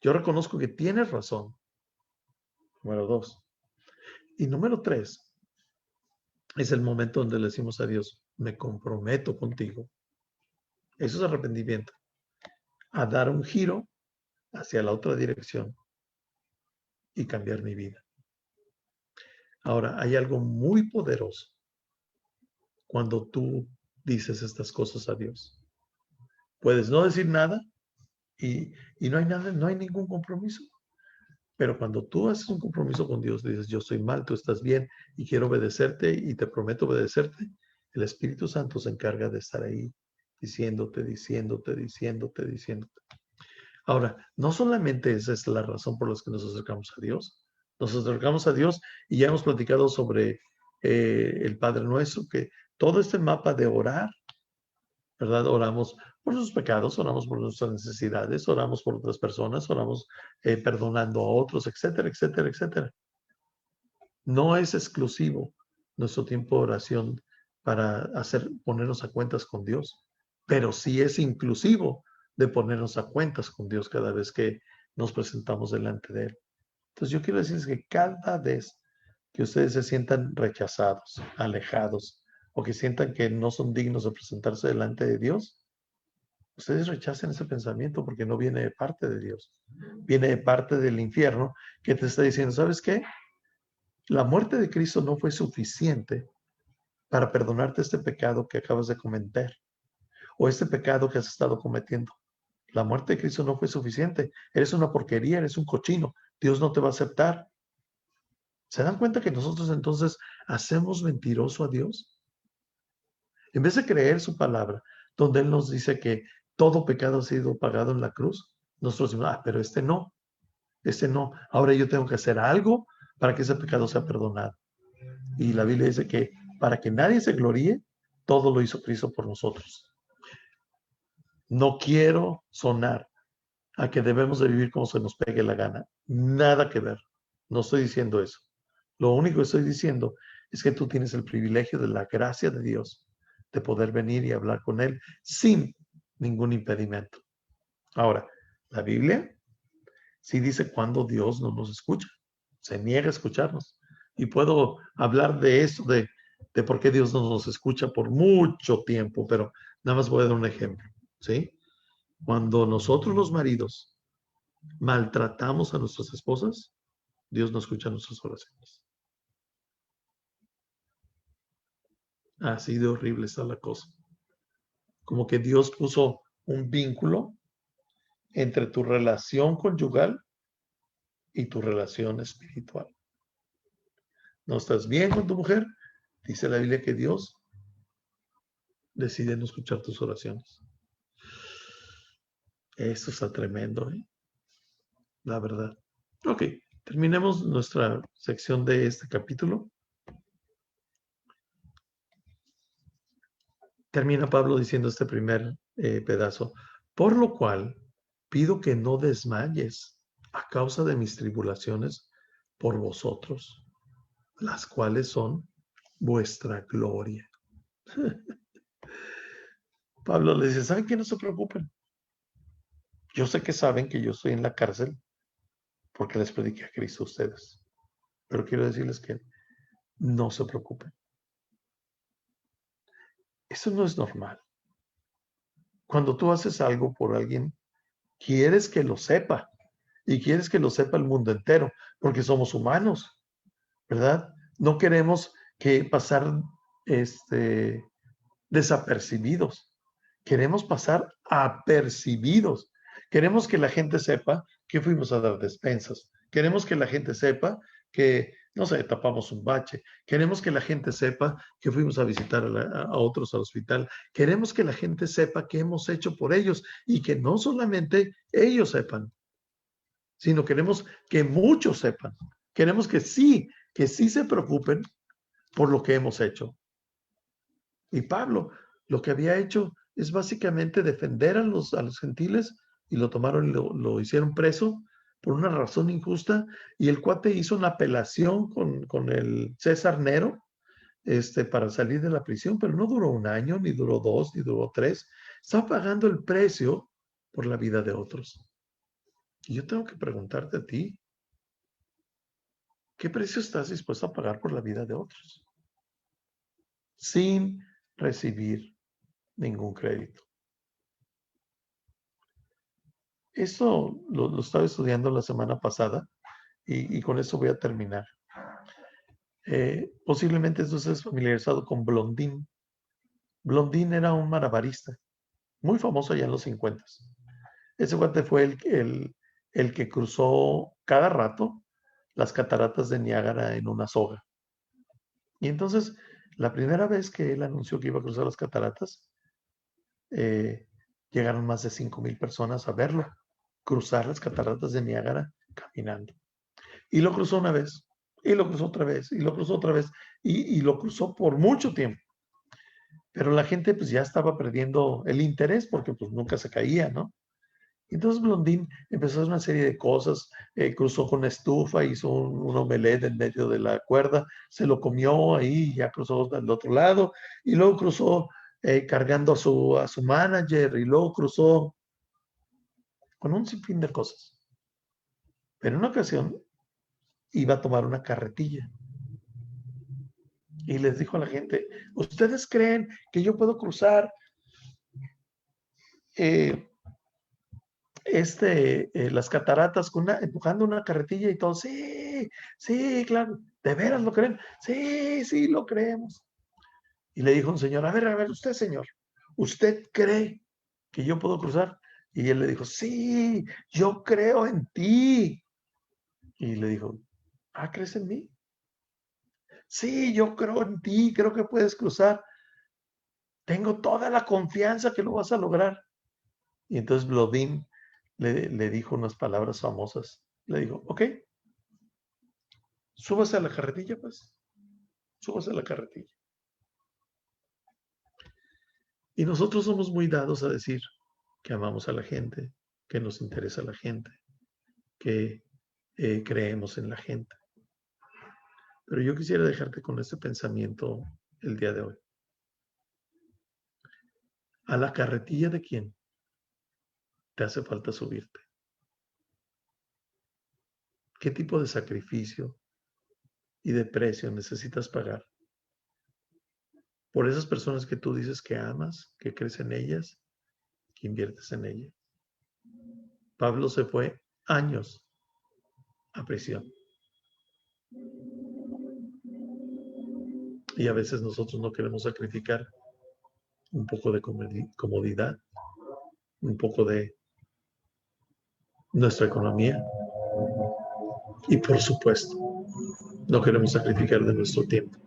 Yo reconozco que tienes razón. Número dos. Y número tres, es el momento donde le decimos a Dios, me comprometo contigo. Eso es arrepentimiento. A dar un giro hacia la otra dirección y cambiar mi vida. Ahora, hay algo muy poderoso cuando tú dices estas cosas a Dios. Puedes no decir nada y no hay nada, no hay ningún compromiso. Pero cuando tú haces un compromiso con Dios, dices, yo estoy mal, tú estás bien y quiero obedecerte y te prometo obedecerte, el Espíritu Santo se encarga de estar ahí diciéndote. Ahora, no solamente esa es la razón por la que nos acercamos a Dios. Nos acercamos a Dios y ya hemos platicado sobre el Padre Nuestro, que todo este mapa de orar, ¿verdad? Oramos por sus pecados, oramos por nuestras necesidades, oramos por otras personas, oramos perdonando a otros, etcétera, etcétera, etcétera. No es exclusivo nuestro tiempo de oración para ponernos a cuentas con Dios, pero sí es inclusivo de ponernos a cuentas con Dios cada vez que nos presentamos delante de Él. Entonces yo quiero decirles que cada vez que ustedes se sientan rechazados, alejados, o que sientan que no son dignos de presentarse delante de Dios, ustedes rechacen ese pensamiento porque no viene de parte de Dios. Viene de parte del infierno que te está diciendo, ¿sabes qué? La muerte de Cristo no fue suficiente para perdonarte este pecado que acabas de cometer o este pecado que has estado cometiendo. La muerte de Cristo no fue suficiente. Eres una porquería, eres un cochino. Dios no te va a aceptar. ¿Se dan cuenta que nosotros entonces hacemos mentiroso a Dios? En vez de creer su palabra, donde Él nos dice que todo pecado ha sido pagado en la cruz, nosotros decimos, pero este no. Ahora yo tengo que hacer algo para que ese pecado sea perdonado. Y la Biblia dice que para que nadie se gloríe, todo lo hizo Cristo por nosotros. No quiero sonar a que debemos de vivir como se nos pegue la gana. Nada que ver. No estoy diciendo eso. Lo único que estoy diciendo es que tú tienes el privilegio de la gracia de Dios de poder venir y hablar con Él sin ningún impedimento. Ahora, la Biblia sí dice cuando Dios no nos escucha. Se niega a escucharnos. Y puedo hablar de eso, de por qué Dios no nos escucha por mucho tiempo, pero nada más voy a dar un ejemplo, ¿sí? Cuando nosotros los maridos maltratamos a nuestras esposas, Dios no escucha nuestras oraciones. Así de horrible está la cosa. Como que Dios puso un vínculo entre tu relación conyugal y tu relación espiritual. ¿No estás bien con tu mujer? Dice la Biblia que Dios decide no escuchar tus oraciones. Eso está tremendo, ¿eh? la verdad. Ok, terminemos nuestra sección de este capítulo. Termina Pablo diciendo este primer pedazo. Por lo cual, pido que no desmayes a causa de mis tribulaciones por vosotros, las cuales son vuestra gloria. Pablo le dice, ¿saben qué? No se preocupen. Yo sé que saben que yo estoy en la cárcel porque les prediqué a Cristo a ustedes. Pero quiero decirles que no se preocupen. Eso no es normal. Cuando tú haces algo por alguien, quieres que lo sepa y quieres que lo sepa el mundo entero, porque somos humanos, ¿verdad? No queremos que pasar desapercibidos. Queremos pasar apercibidos. Queremos que la gente sepa que fuimos a dar despensas. Queremos que la gente sepa que, no sé, tapamos un bache. Queremos que la gente sepa que fuimos a visitar a otros al hospital. Queremos que la gente sepa que hemos hecho por ellos y que no solamente ellos sepan, sino queremos que muchos sepan. Queremos que sí se preocupen por lo que hemos hecho. Y Pablo lo que había hecho es básicamente defender a los gentiles y lo tomaron y lo hicieron preso por una razón injusta. Y el cuate hizo una apelación con el César Nero para salir de la prisión, pero no duró un año, ni duró 2, ni duró 3. Está pagando el precio por la vida de otros. Y yo tengo que preguntarte a ti, ¿qué precio estás dispuesto a pagar por la vida de otros? Sin recibir ningún crédito. Esto lo estaba estudiando la semana pasada y con eso voy a terminar. Posiblemente esto estés familiarizado con Blondín. Blondín era un malabarista, muy famoso allá en los 50. Ese guante fue el que cruzó cada rato las cataratas de Niágara en una soga. Y entonces, la primera vez que él anunció que iba a cruzar las cataratas, llegaron más de 5,000 personas a verlo cruzar las cataratas de Niágara caminando. Y lo cruzó una vez, y lo cruzó otra vez, y lo cruzó otra vez, y lo cruzó por mucho tiempo. Pero la gente pues ya estaba perdiendo el interés porque pues nunca se caía, ¿no? Entonces Blondín empezó a hacer una serie de cosas, cruzó con una estufa, hizo un omelette en medio de la cuerda, se lo comió ahí, ya cruzó del otro lado, y luego cruzó cargando a su manager, y luego cruzó con un sinfín de cosas. Pero en una ocasión iba a tomar una carretilla y les dijo a la gente, ¿ustedes creen que yo puedo cruzar las cataratas empujando una carretilla y todo? Sí, sí, claro. ¿De veras lo creen? Sí, sí, lo creemos. Y le dijo un señor, a ver, usted, señor, ¿usted cree que yo puedo cruzar? Y él le dijo, sí, yo creo en ti. Y le dijo, ¿crees en mí? Sí, yo creo en ti, creo que puedes cruzar. Tengo toda la confianza que lo vas a lograr. Y entonces Blondín le dijo unas palabras famosas. Le dijo, ok, súbase a la carretilla, pues. Súbase a la carretilla. Y nosotros somos muy dados a decir que amamos a la gente, que nos interesa la gente, que creemos en la gente. Pero yo quisiera dejarte con este pensamiento el día de hoy. ¿A la carretilla de quién te hace falta subirte? ¿Qué tipo de sacrificio y de precio necesitas pagar por esas personas que tú dices que amas, que crees en ellas, que inviertes en ellas? Pablo se fue años a prisión. Y a veces nosotros no queremos sacrificar un poco de comodidad, un poco de nuestra economía. Y por supuesto, no queremos sacrificar de nuestro tiempo.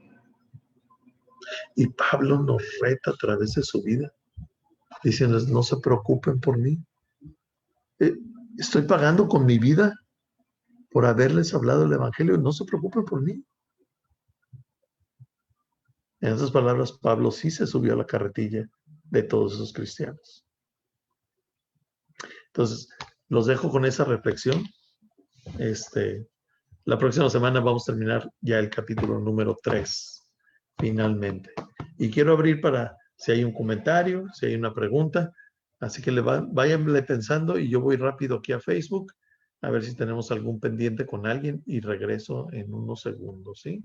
Y Pablo nos reta a través de su vida, diciéndoles, no se preocupen por mí. Estoy pagando con mi vida por haberles hablado el Evangelio. No se preocupen por mí. En esas palabras, Pablo sí se subió a la carretilla de todos esos cristianos. Entonces, los dejo con esa reflexión. La próxima semana vamos a terminar ya el capítulo número 3, finalmente. Y quiero abrir para si hay un comentario, si hay una pregunta. Así que váyanle pensando y yo voy rápido aquí a Facebook a ver si tenemos algún pendiente con alguien y regreso en unos segundos, ¿sí?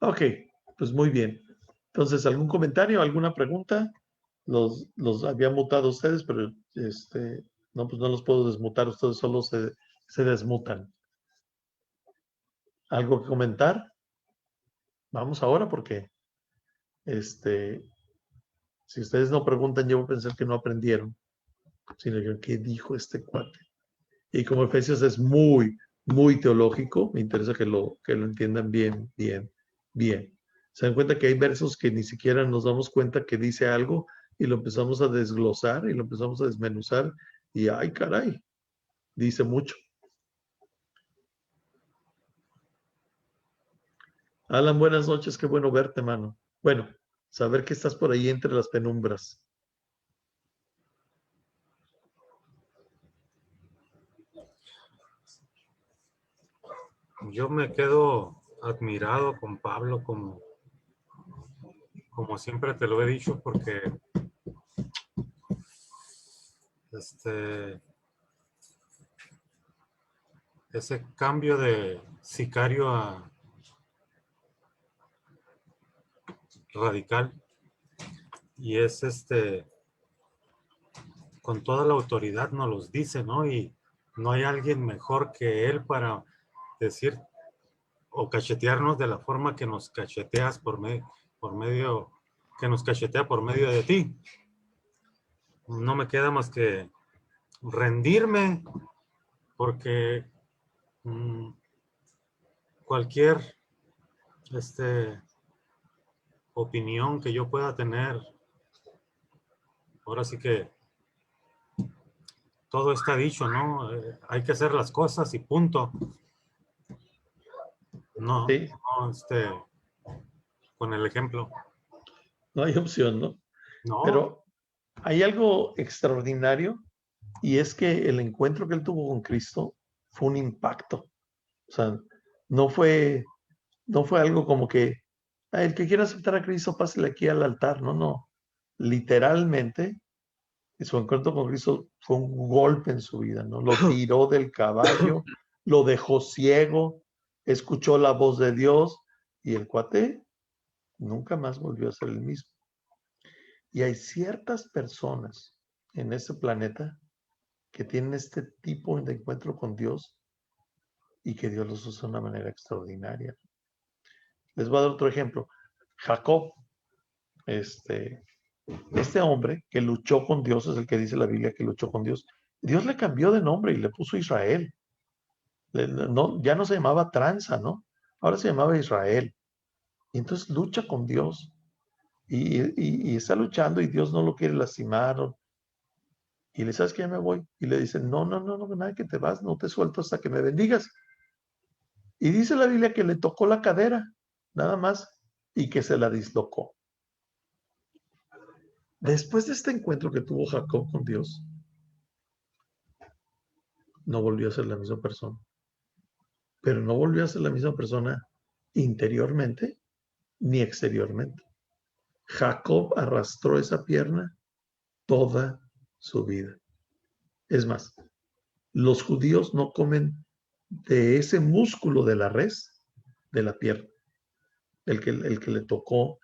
Ok, pues muy bien. Entonces, ¿algún comentario, alguna pregunta? Los había mutado ustedes, pero no, pues no los puedo desmutar, ustedes solo se desmutan. ¿Algo que comentar? Vamos ahora porque si ustedes no preguntan, yo voy a pensar que no aprendieron, sino que ¿qué dijo este cuate? Y como Efesios es muy, muy teológico, me interesa que lo entiendan bien, bien, bien. Se dan cuenta que hay versos que ni siquiera nos damos cuenta que dice algo y lo empezamos a desglosar y lo empezamos a desmenuzar y ay, caray, dice mucho. Alan, buenas noches, qué bueno verte, mano. Bueno, saber que estás por ahí entre las penumbras. Yo me quedo admirado con Pablo, como siempre te lo he dicho, porque ese cambio de sicario a radical, y es con toda la autoridad nos los dice, ¿no? Y no hay alguien mejor que él para decir o cachetearnos de la forma que nos cacheteas que nos cachetea por medio de ti. No me queda más que rendirme, porque cualquier opinión que yo pueda tener, ahora sí que todo está dicho, ¿no? Hay que hacer las cosas y punto. No, Sí, no, con el ejemplo. no hay opción, ¿no? No, Pero hay algo extraordinario y es que el encuentro que él tuvo con Cristo fue un impacto. O sea, no fue, no fue algo como que el que quiera aceptar a Cristo, pásele aquí al altar. No, no. Literalmente, su encuentro con Cristo fue un golpe en su vida, ¿no? Lo tiró del caballo, lo dejó ciego, escuchó la voz de Dios y el cuate nunca más volvió a ser el mismo. Y hay ciertas personas en este planeta que tienen este tipo de encuentro con Dios y que Dios los usa de una manera extraordinaria. Les voy a dar otro ejemplo. Jacob, este hombre que luchó con Dios, es el que dice la Biblia que luchó con Dios. Dios le cambió de nombre y le puso Israel. No, ya no se llamaba Tranza, ¿no? Ahora se llamaba Israel. Y entonces lucha con Dios y está luchando y Dios no lo quiere lastimar. Y le sabes que ya me voy. Y le dice, no, no, no, no, nada que te vas, no te suelto hasta que me bendigas. Y dice la Biblia que le tocó la cadera, nada más, y que se la dislocó. Después de este encuentro que tuvo Jacob con Dios, no volvió a ser la misma persona. Pero no volvió a ser la misma persona interiormente ni exteriormente. Jacob arrastró esa pierna toda su vida. Es más, los judíos no comen de ese músculo de la res, de la pierna, el que le tocó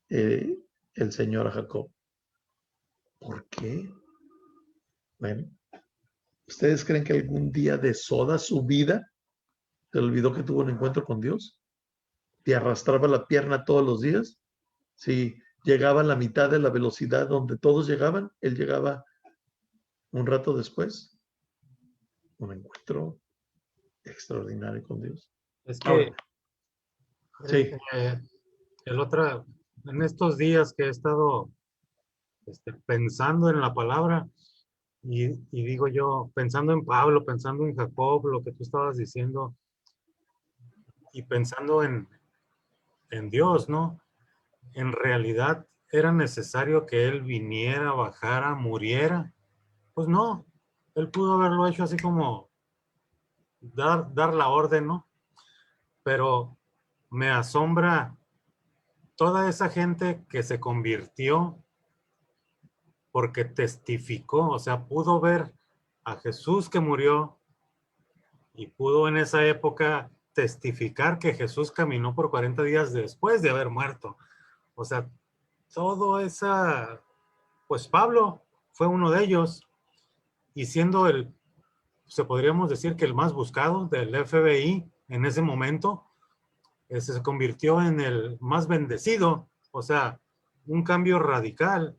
el Señor a Jacob. ¿Por qué? Bueno, ¿ustedes creen que algún día de soda su vida se olvidó que tuvo un encuentro con Dios? te arrastraba la pierna todos los días, si llegaba a la mitad de la velocidad donde todos llegaban, él llegaba un rato después. Un encuentro extraordinario con Dios. Es Ahora, que sí, en estos días que he estado pensando en la palabra y digo yo, pensando en Pablo, pensando en Jacob, lo que tú estabas diciendo, y pensando en Dios, ¿no? En realidad era necesario que él viniera, bajara, muriera. Pues no, él pudo haberlo hecho así como dar la orden, ¿no? Pero me asombra toda esa gente que se convirtió porque testificó, o sea, pudo ver a Jesús que murió y pudo en esa época testificar que Jesús caminó por 40 días después de haber muerto. O sea, todo esa, pues Pablo fue uno de ellos y siendo se podríamos decir que el más buscado del FBI en ese momento, se convirtió en el más bendecido, o sea, un cambio radical.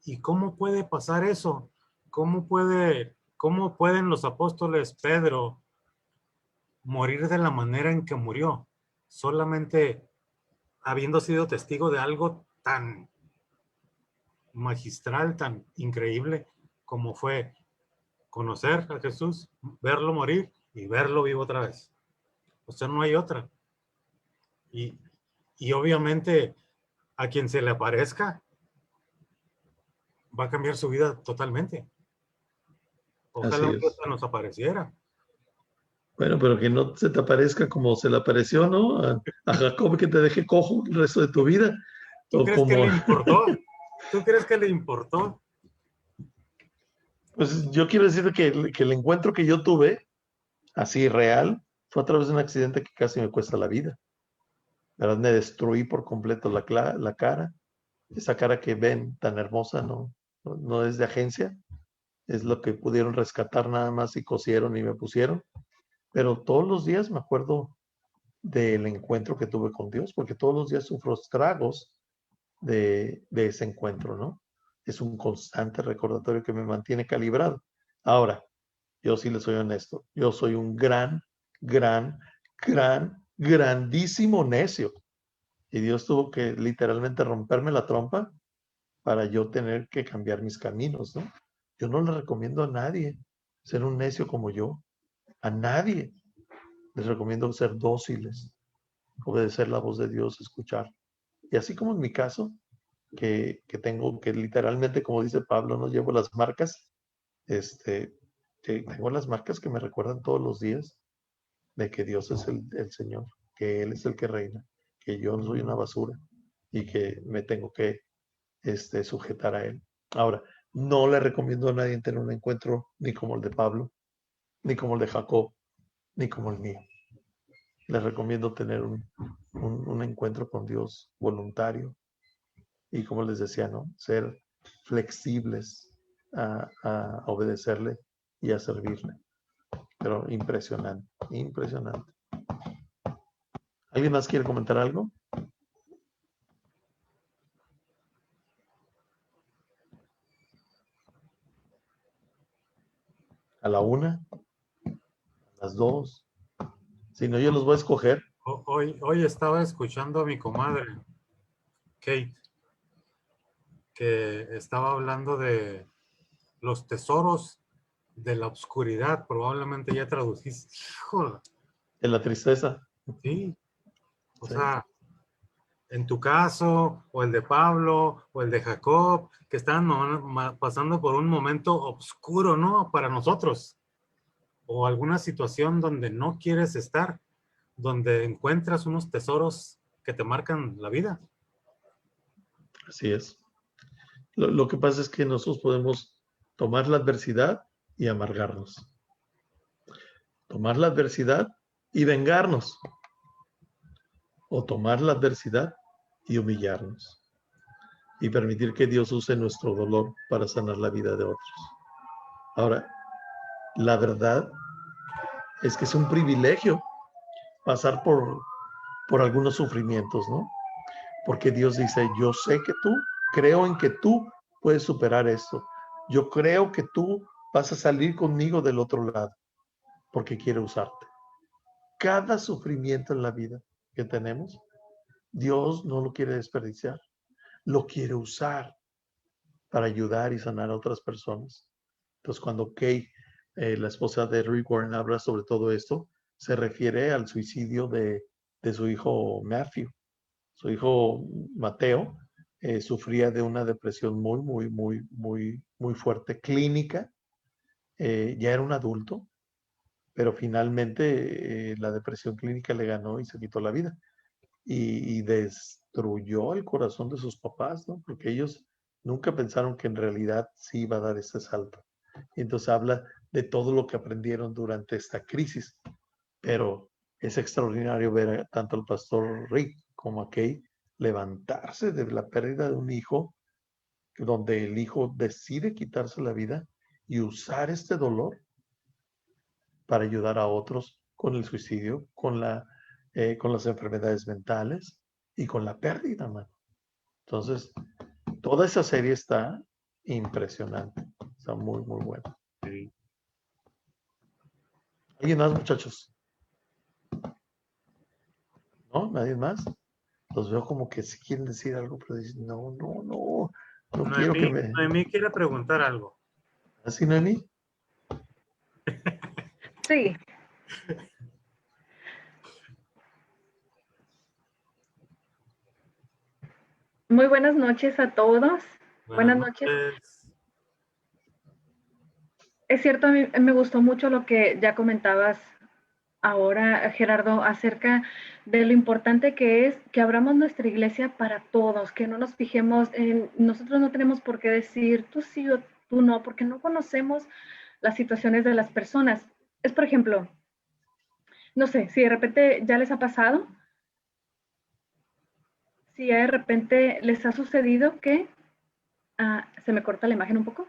¿Y cómo puede pasar eso? ¿Cómo pueden los apóstoles Pedro morir de la manera en que murió? Solamente habiendo sido testigo de algo tan magistral, tan increíble como fue conocer a Jesús, verlo morir y verlo vivo otra vez. O sea, no hay otra. Y, y obviamente a quien se le aparezca va a cambiar su vida totalmente. Ojalá así un día es. se nos apareciera. Bueno, pero que no se te aparezca como se le apareció, ¿no? A Jacob, que te deje cojo el resto de tu vida. ¿Tú O crees que como, le importó? ¿Tú crees que le importó? pues yo quiero decir que el encuentro que yo tuve, así real, fue a través de un accidente que casi me cuesta la vida. ¿Verdad? Me destruí por completo la cara. Esa cara que ven tan hermosa, no es de agencia. Es lo que pudieron rescatar nada más y cosieron y me pusieron. Pero todos los días me acuerdo del encuentro que tuve con Dios, porque todos los días sufro estragos de ese encuentro, ¿no? Es un constante recordatorio que me mantiene calibrado. Ahora, yo sí le soy honesto, yo soy un grandísimo necio. Y Dios tuvo que literalmente romperme la trompa para yo tener que cambiar mis caminos, ¿no? Yo no le recomiendo a nadie ser un necio como yo, a nadie. Les recomiendo ser dóciles, obedecer la voz de Dios, escuchar. Y así como en mi caso, que tengo que literalmente, como dice Pablo, no llevo las marcas, que tengo las marcas que me recuerdan todos los días de que Dios es el Señor, que Él es el que reina, que yo no soy una basura y que me tengo que sujetar a Él. Ahora, no le recomiendo a nadie tener un encuentro ni como el de Pablo, ni como el de Jacob, ni como el mío. Les recomiendo tener un encuentro con Dios voluntario y, como les decía, ¿no? Ser flexibles a obedecerle y a servirle. Pero impresionante, impresionante. ¿Alguien más quiere comentar algo? ¿A la una? ¿A las dos? Si no, yo los voy a escoger. Hoy estaba escuchando a mi comadre, Kate, que estaba hablando de los tesoros de la oscuridad. Probablemente ya traduciste. Híjole, En la tristeza. sí. O Sí. sea, en tu caso, o el de Pablo, o el de Jacob, que están pasando por un momento oscuro, ¿no? Para nosotros. O alguna situación donde no quieres estar, donde encuentras unos tesoros que te marcan la vida. Así es. Lo que pasa es que nosotros podemos tomar la adversidad y amargarnos. Tomar la adversidad y vengarnos. O tomar la adversidad y humillarnos. Y permitir que Dios use nuestro dolor para sanar la vida de otros. Ahora, la verdad es que es un privilegio pasar por algunos sufrimientos, ¿no? Porque Dios dice, yo sé que tú, creo en que tú puedes superar esto. Yo creo que tú vas a salir conmigo del otro lado, porque quiere usarte. Cada sufrimiento en la vida que tenemos, Dios no lo quiere desperdiciar, lo quiere usar para ayudar y sanar a otras personas. Entonces, cuando Kay, la esposa de Rick Warren, habla sobre todo esto, se refiere al suicidio de su hijo Matthew. Su hijo Mateo sufría de una depresión muy fuerte, clínica. Ya era un adulto, pero finalmente la depresión clínica le ganó y se quitó la vida. Y destruyó el corazón de sus papás, ¿no? Porque ellos nunca pensaron que en realidad sí iba a dar ese salto. Y entonces habla de todo lo que aprendieron durante esta crisis. Pero es extraordinario ver tanto al pastor Rick como a Kay levantarse de la pérdida de un hijo, donde el hijo decide quitarse la vida y usar este dolor para ayudar a otros con el suicidio, con las enfermedades mentales y con la pérdida, mano. Entonces, toda esa serie está impresionante. Está muy buena. Sí. ¿Alguien más, muchachos? ¿No? ¿Nadie más? Los veo como que si quieren decir algo, pero dicen, no quiero que me... Noemí quiere preguntar algo. ¿Así, Noemí? Sí. Muy buenas noches a todos. Buenas noches. Es cierto, a mí me gustó mucho lo que ya comentabas ahora, Gerardo, acerca de lo importante que es que abramos nuestra iglesia para todos, que no nos fijemos en, nosotros no tenemos por qué decir tú sí o tú no, porque no conocemos las situaciones de las personas. Es, por ejemplo, no sé, si de repente ya les ha pasado, si ya de repente les ha sucedido que, se me corta la imagen un poco.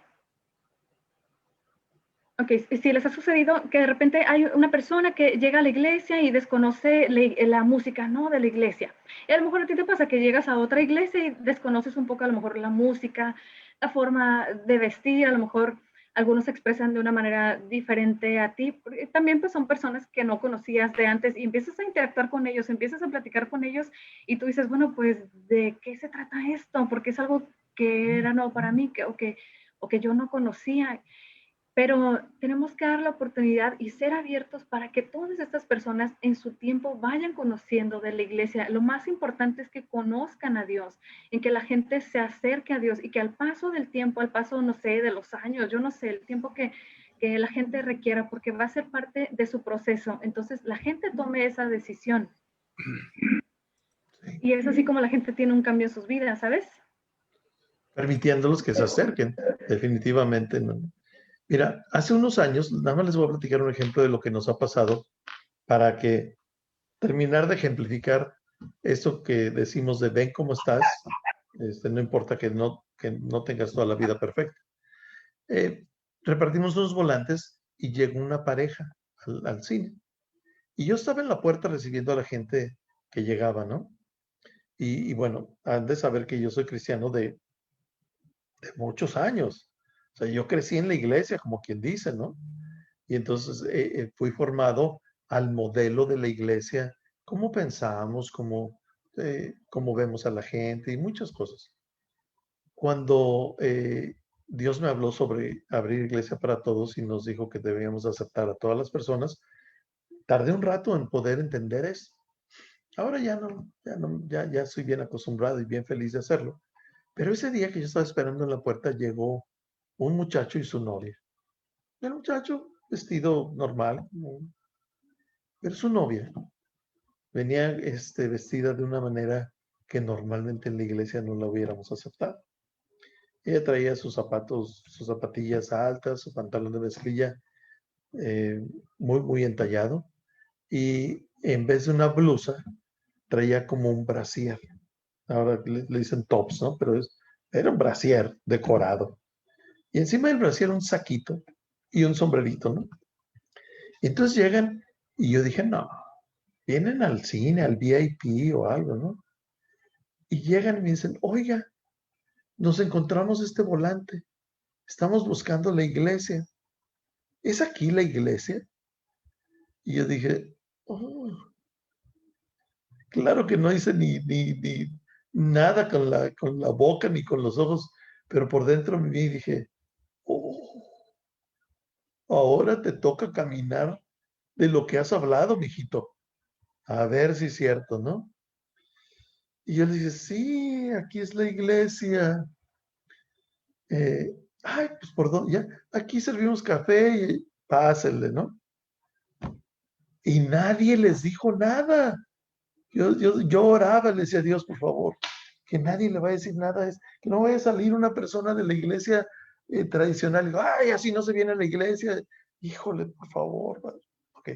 Ok, si les ha sucedido que de repente hay una persona que llega a la iglesia y desconoce la música, ¿no? De la iglesia. Y a lo mejor a ti te pasa que llegas a otra iglesia y desconoces un poco a lo mejor la música, la forma de vestir, a lo mejor algunos se expresan de una manera diferente a ti. Porque también pues son personas que no conocías de antes y empiezas a interactuar con ellos, empiezas a platicar con ellos y tú dices, bueno, pues, ¿de qué se trata esto? Porque es algo que era nuevo para mí o que yo no conocía. Pero tenemos que dar la oportunidad y ser abiertos para que todas estas personas en su tiempo vayan conociendo de la iglesia. Lo más importante es que conozcan a Dios, en que la gente se acerque a Dios y que al paso del tiempo, al paso, no sé, de los años, yo no sé, el tiempo que la gente requiera, porque va a ser parte de su proceso. Entonces, la gente tome esa decisión. Y es así como la gente tiene un cambio en sus vidas, ¿sabes? Permitiéndolos que se acerquen, definitivamente, ¿no? Mira, hace unos años, nada más les voy a platicar un ejemplo de lo que nos ha pasado para que terminar de ejemplificar esto que decimos de ven cómo estás, no importa que no tengas toda la vida perfecta. Repartimos unos volantes y llegó una pareja al cine. Y yo estaba en la puerta recibiendo a la gente que llegaba, ¿no? Y bueno, han de saber que yo soy cristiano de muchos años. O sea, yo crecí en la iglesia, como quien dice, ¿no? Y entonces fui formado al modelo de la iglesia, cómo pensamos, cómo vemos a la gente y muchas cosas. Cuando Dios me habló sobre abrir iglesia para todos y nos dijo que debíamos aceptar a todas las personas, tardé un rato en poder entender eso. Ahora ya estoy bien acostumbrado y bien feliz de hacerlo. Pero ese día que yo estaba esperando en la puerta, llegó un muchacho y su novia. El muchacho vestido normal, pero su novia venía vestida de una manera que normalmente en la iglesia no la hubiéramos aceptado. Ella traía sus zapatos, sus zapatillas altas, su pantalón de mezclilla muy entallado, y en vez de una blusa traía como un brasier. Ahora le dicen tops, ¿no? Pero era un brasier decorado. Y encima del brasier un saquito y un sombrerito, ¿no? Y entonces llegan y yo dije, no, vienen al cine, al VIP o algo, ¿no? Y llegan y me dicen, oiga, nos encontramos este volante, estamos buscando la iglesia. ¿Es aquí la iglesia? Y yo dije, oh, claro que no hice ni nada con la boca ni con los ojos, pero por dentro me vi y dije, oh, ahora te toca caminar de lo que has hablado, mijito. A ver si es cierto, ¿no? Y yo le dije, sí, aquí es la iglesia. Ay, pues por dónde, ya, aquí servimos café y pásenle, ¿no? Y nadie les dijo nada. Yo oraba, le decía a Dios, por favor, que nadie le vaya a decir nada, es que no vaya a salir una persona de la iglesia tradicional y digo, ay, así no se viene a la iglesia. Híjole, por favor. Ok.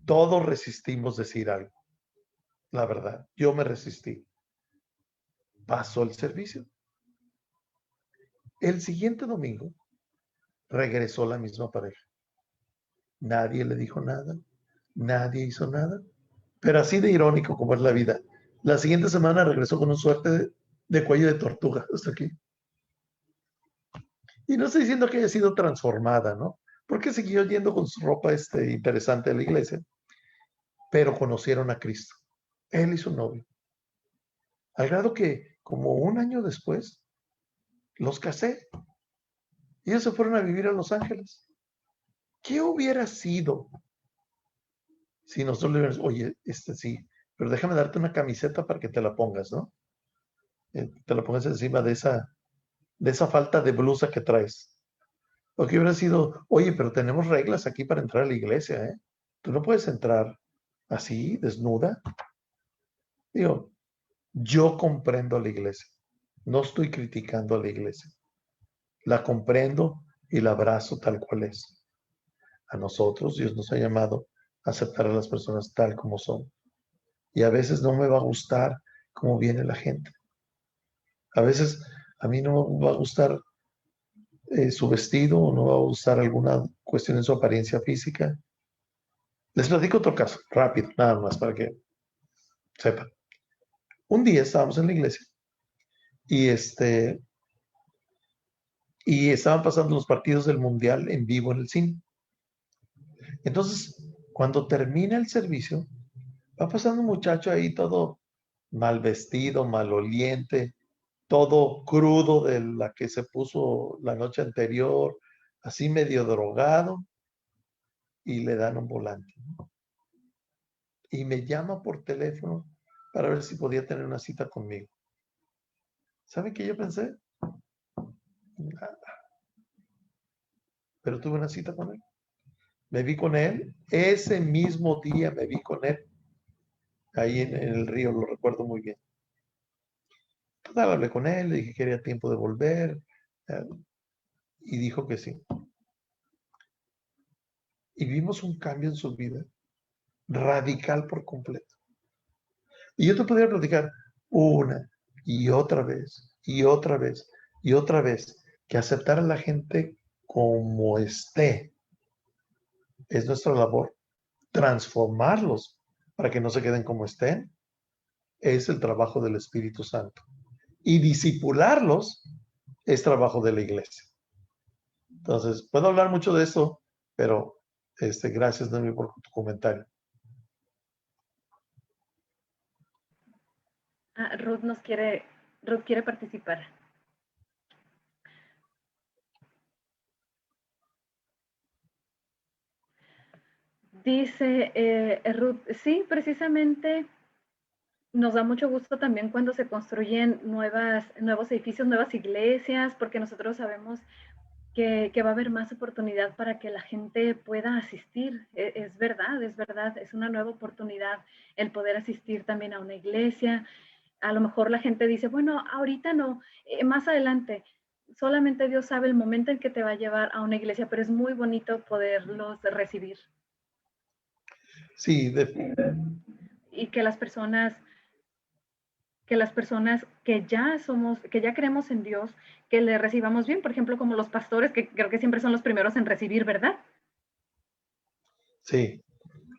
Todos resistimos decir algo, la verdad. Yo me resistí. Pasó el servicio. El siguiente domingo regresó la misma pareja. Nadie le dijo nada, nadie hizo nada, pero así de irónico como es la vida. La siguiente semana regresó con un suerte de cuello de tortuga hasta aquí. Y no estoy diciendo que haya sido transformada, ¿no? Porque siguió yendo con su ropa interesante a la iglesia, pero conocieron a Cristo, él y su novio. Al grado que, como un año después, los casé. Y ellos se fueron a vivir a Los Ángeles. ¿Qué hubiera sido si nosotros le hubiéramos, oye, sí, pero déjame darte una camiseta para que te la pongas, ¿no? Te la pongas encima de esa falta de blusa que traes. O que hubiera sido, oye, pero tenemos reglas aquí para entrar a la iglesia, ¿eh? Tú no puedes entrar así, desnuda. Digo, yo comprendo a la iglesia. No estoy criticando a la iglesia. La comprendo y la abrazo tal cual es. A nosotros, Dios nos ha llamado a aceptar a las personas tal como son. Y a veces no me va a gustar cómo viene la gente. A veces a mí no me va a gustar su vestido o no va a gustar alguna cuestión en su apariencia física. Les platico otro caso, rápido, nada más para que sepan. Un día estábamos en la iglesia y y estaban pasando los partidos del mundial en vivo en el cine. Entonces, cuando termina el servicio, va pasando un muchacho ahí todo mal vestido, maloliente, todo crudo de la que se puso la noche anterior, así medio drogado, y le dan un volante. Y me llama por teléfono para ver si podía tener una cita conmigo. ¿Saben qué yo pensé? Nada. Pero tuve una cita con él. Me vi con él, ese mismo día me vi con él, ahí en el río, lo recuerdo muy bien. Total, hablé con él, le dije que quería tiempo de volver, y dijo que sí. Y vimos un cambio en su vida, radical por completo. Y yo te podría platicar una y otra vez, y otra vez, y otra vez, que aceptar a la gente como esté es nuestra labor. Transformarlos para que no se queden como estén es el trabajo del Espíritu Santo. Y disipularlos es trabajo de la iglesia. Entonces, puedo hablar mucho de eso, pero gracias, Noemi, por tu comentario. Ruth quiere participar. Dice Ruth, sí, precisamente nos da mucho gusto también cuando se construyen nuevos edificios, nuevas iglesias, porque nosotros sabemos que va a haber más oportunidad para que la gente pueda asistir. Es verdad, es una nueva oportunidad el poder asistir también a una iglesia. A lo mejor la gente dice, bueno, ahorita no, más adelante. Solamente Dios sabe el momento en que te va a llevar a una iglesia, pero es muy bonito poderlos recibir. Sí, y que las personas que ya creemos en Dios, que le recibamos bien, por ejemplo, como los pastores, que creo que siempre son los primeros en recibir, ¿verdad? Sí,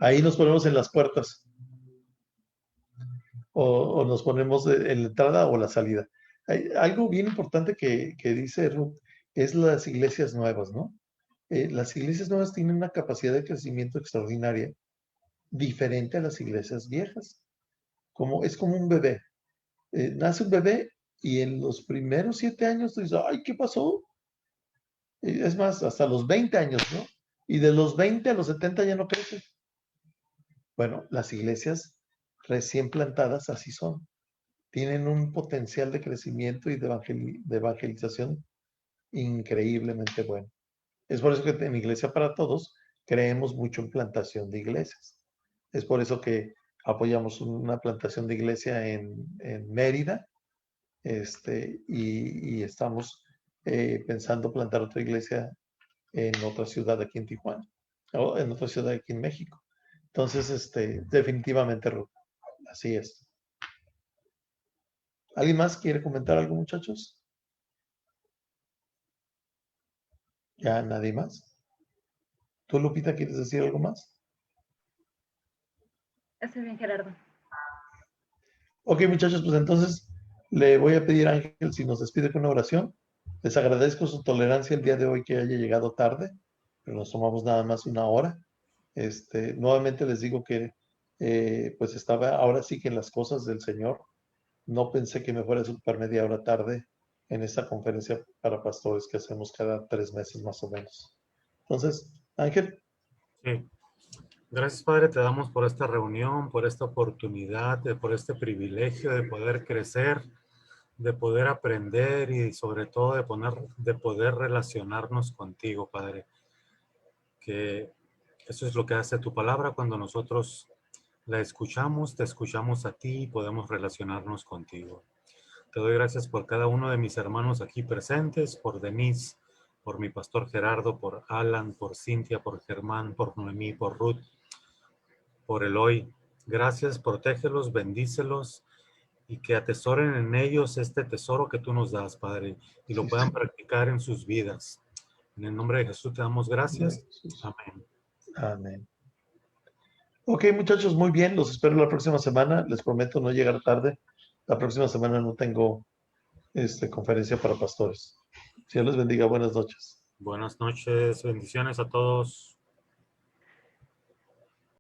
Ahí nos ponemos en las puertas o nos ponemos en la entrada o la salida. Hay algo bien importante que dice Ruth es las iglesias nuevas, ¿no? Las iglesias nuevas tienen una capacidad de crecimiento extraordinaria, diferente a las iglesias viejas. Es como un bebé. Nace un bebé y en los primeros 7 años tú dices, ay, ¿qué pasó? Es más, hasta los 20 años, ¿no? Y de los 20 a los 70 ya no crece. Bueno, las iglesias recién plantadas así son. Tienen un potencial de crecimiento y de evangelización increíblemente bueno. Es por eso que en Iglesia para Todos creemos mucho en plantación de iglesias. Es por eso que apoyamos una plantación de iglesia en Mérida, y estamos pensando plantar otra iglesia en otra ciudad aquí en Tijuana, o en otra ciudad aquí en México. Entonces, definitivamente, Ruth, así es. ¿Alguien más quiere comentar algo, muchachos? ¿Ya nadie más? ¿Tú, Lupita, quieres decir algo más? Está bien, Gerardo. Ok, muchachos, pues entonces le voy a pedir a Ángel si nos despide con una oración. Les agradezco su tolerancia el día de hoy que haya llegado tarde, pero nos tomamos nada más una hora. Nuevamente les digo que pues estaba ahora sí que en las cosas del Señor. No pensé que me fuera a super media hora tarde en esta conferencia para pastores que hacemos cada 3 meses más o menos. Entonces, Ángel. Sí. Gracias, Padre, te damos por esta reunión, por esta oportunidad, por este privilegio de poder crecer, de poder aprender y sobre todo de poder relacionarnos contigo, Padre. Que eso es lo que hace tu palabra cuando nosotros la escuchamos, te escuchamos a ti y podemos relacionarnos contigo. Te doy gracias por cada uno de mis hermanos aquí presentes, por Denise, por mi pastor Gerardo, por Alan, por Cintia, por Germán, por Noemí, por Ruth, por Eloy. Gracias, protégelos, bendícelos y que atesoren en ellos este tesoro que tú nos das, Padre, y lo puedan practicar en sus vidas. En el nombre de Jesús te damos gracias. Amén. Amén. Ok, muchachos, muy bien. Los espero la próxima semana. Les prometo no llegar tarde. La próxima semana no tengo conferencia para pastores. Dios les bendiga. Buenas noches. Buenas noches, bendiciones a todos.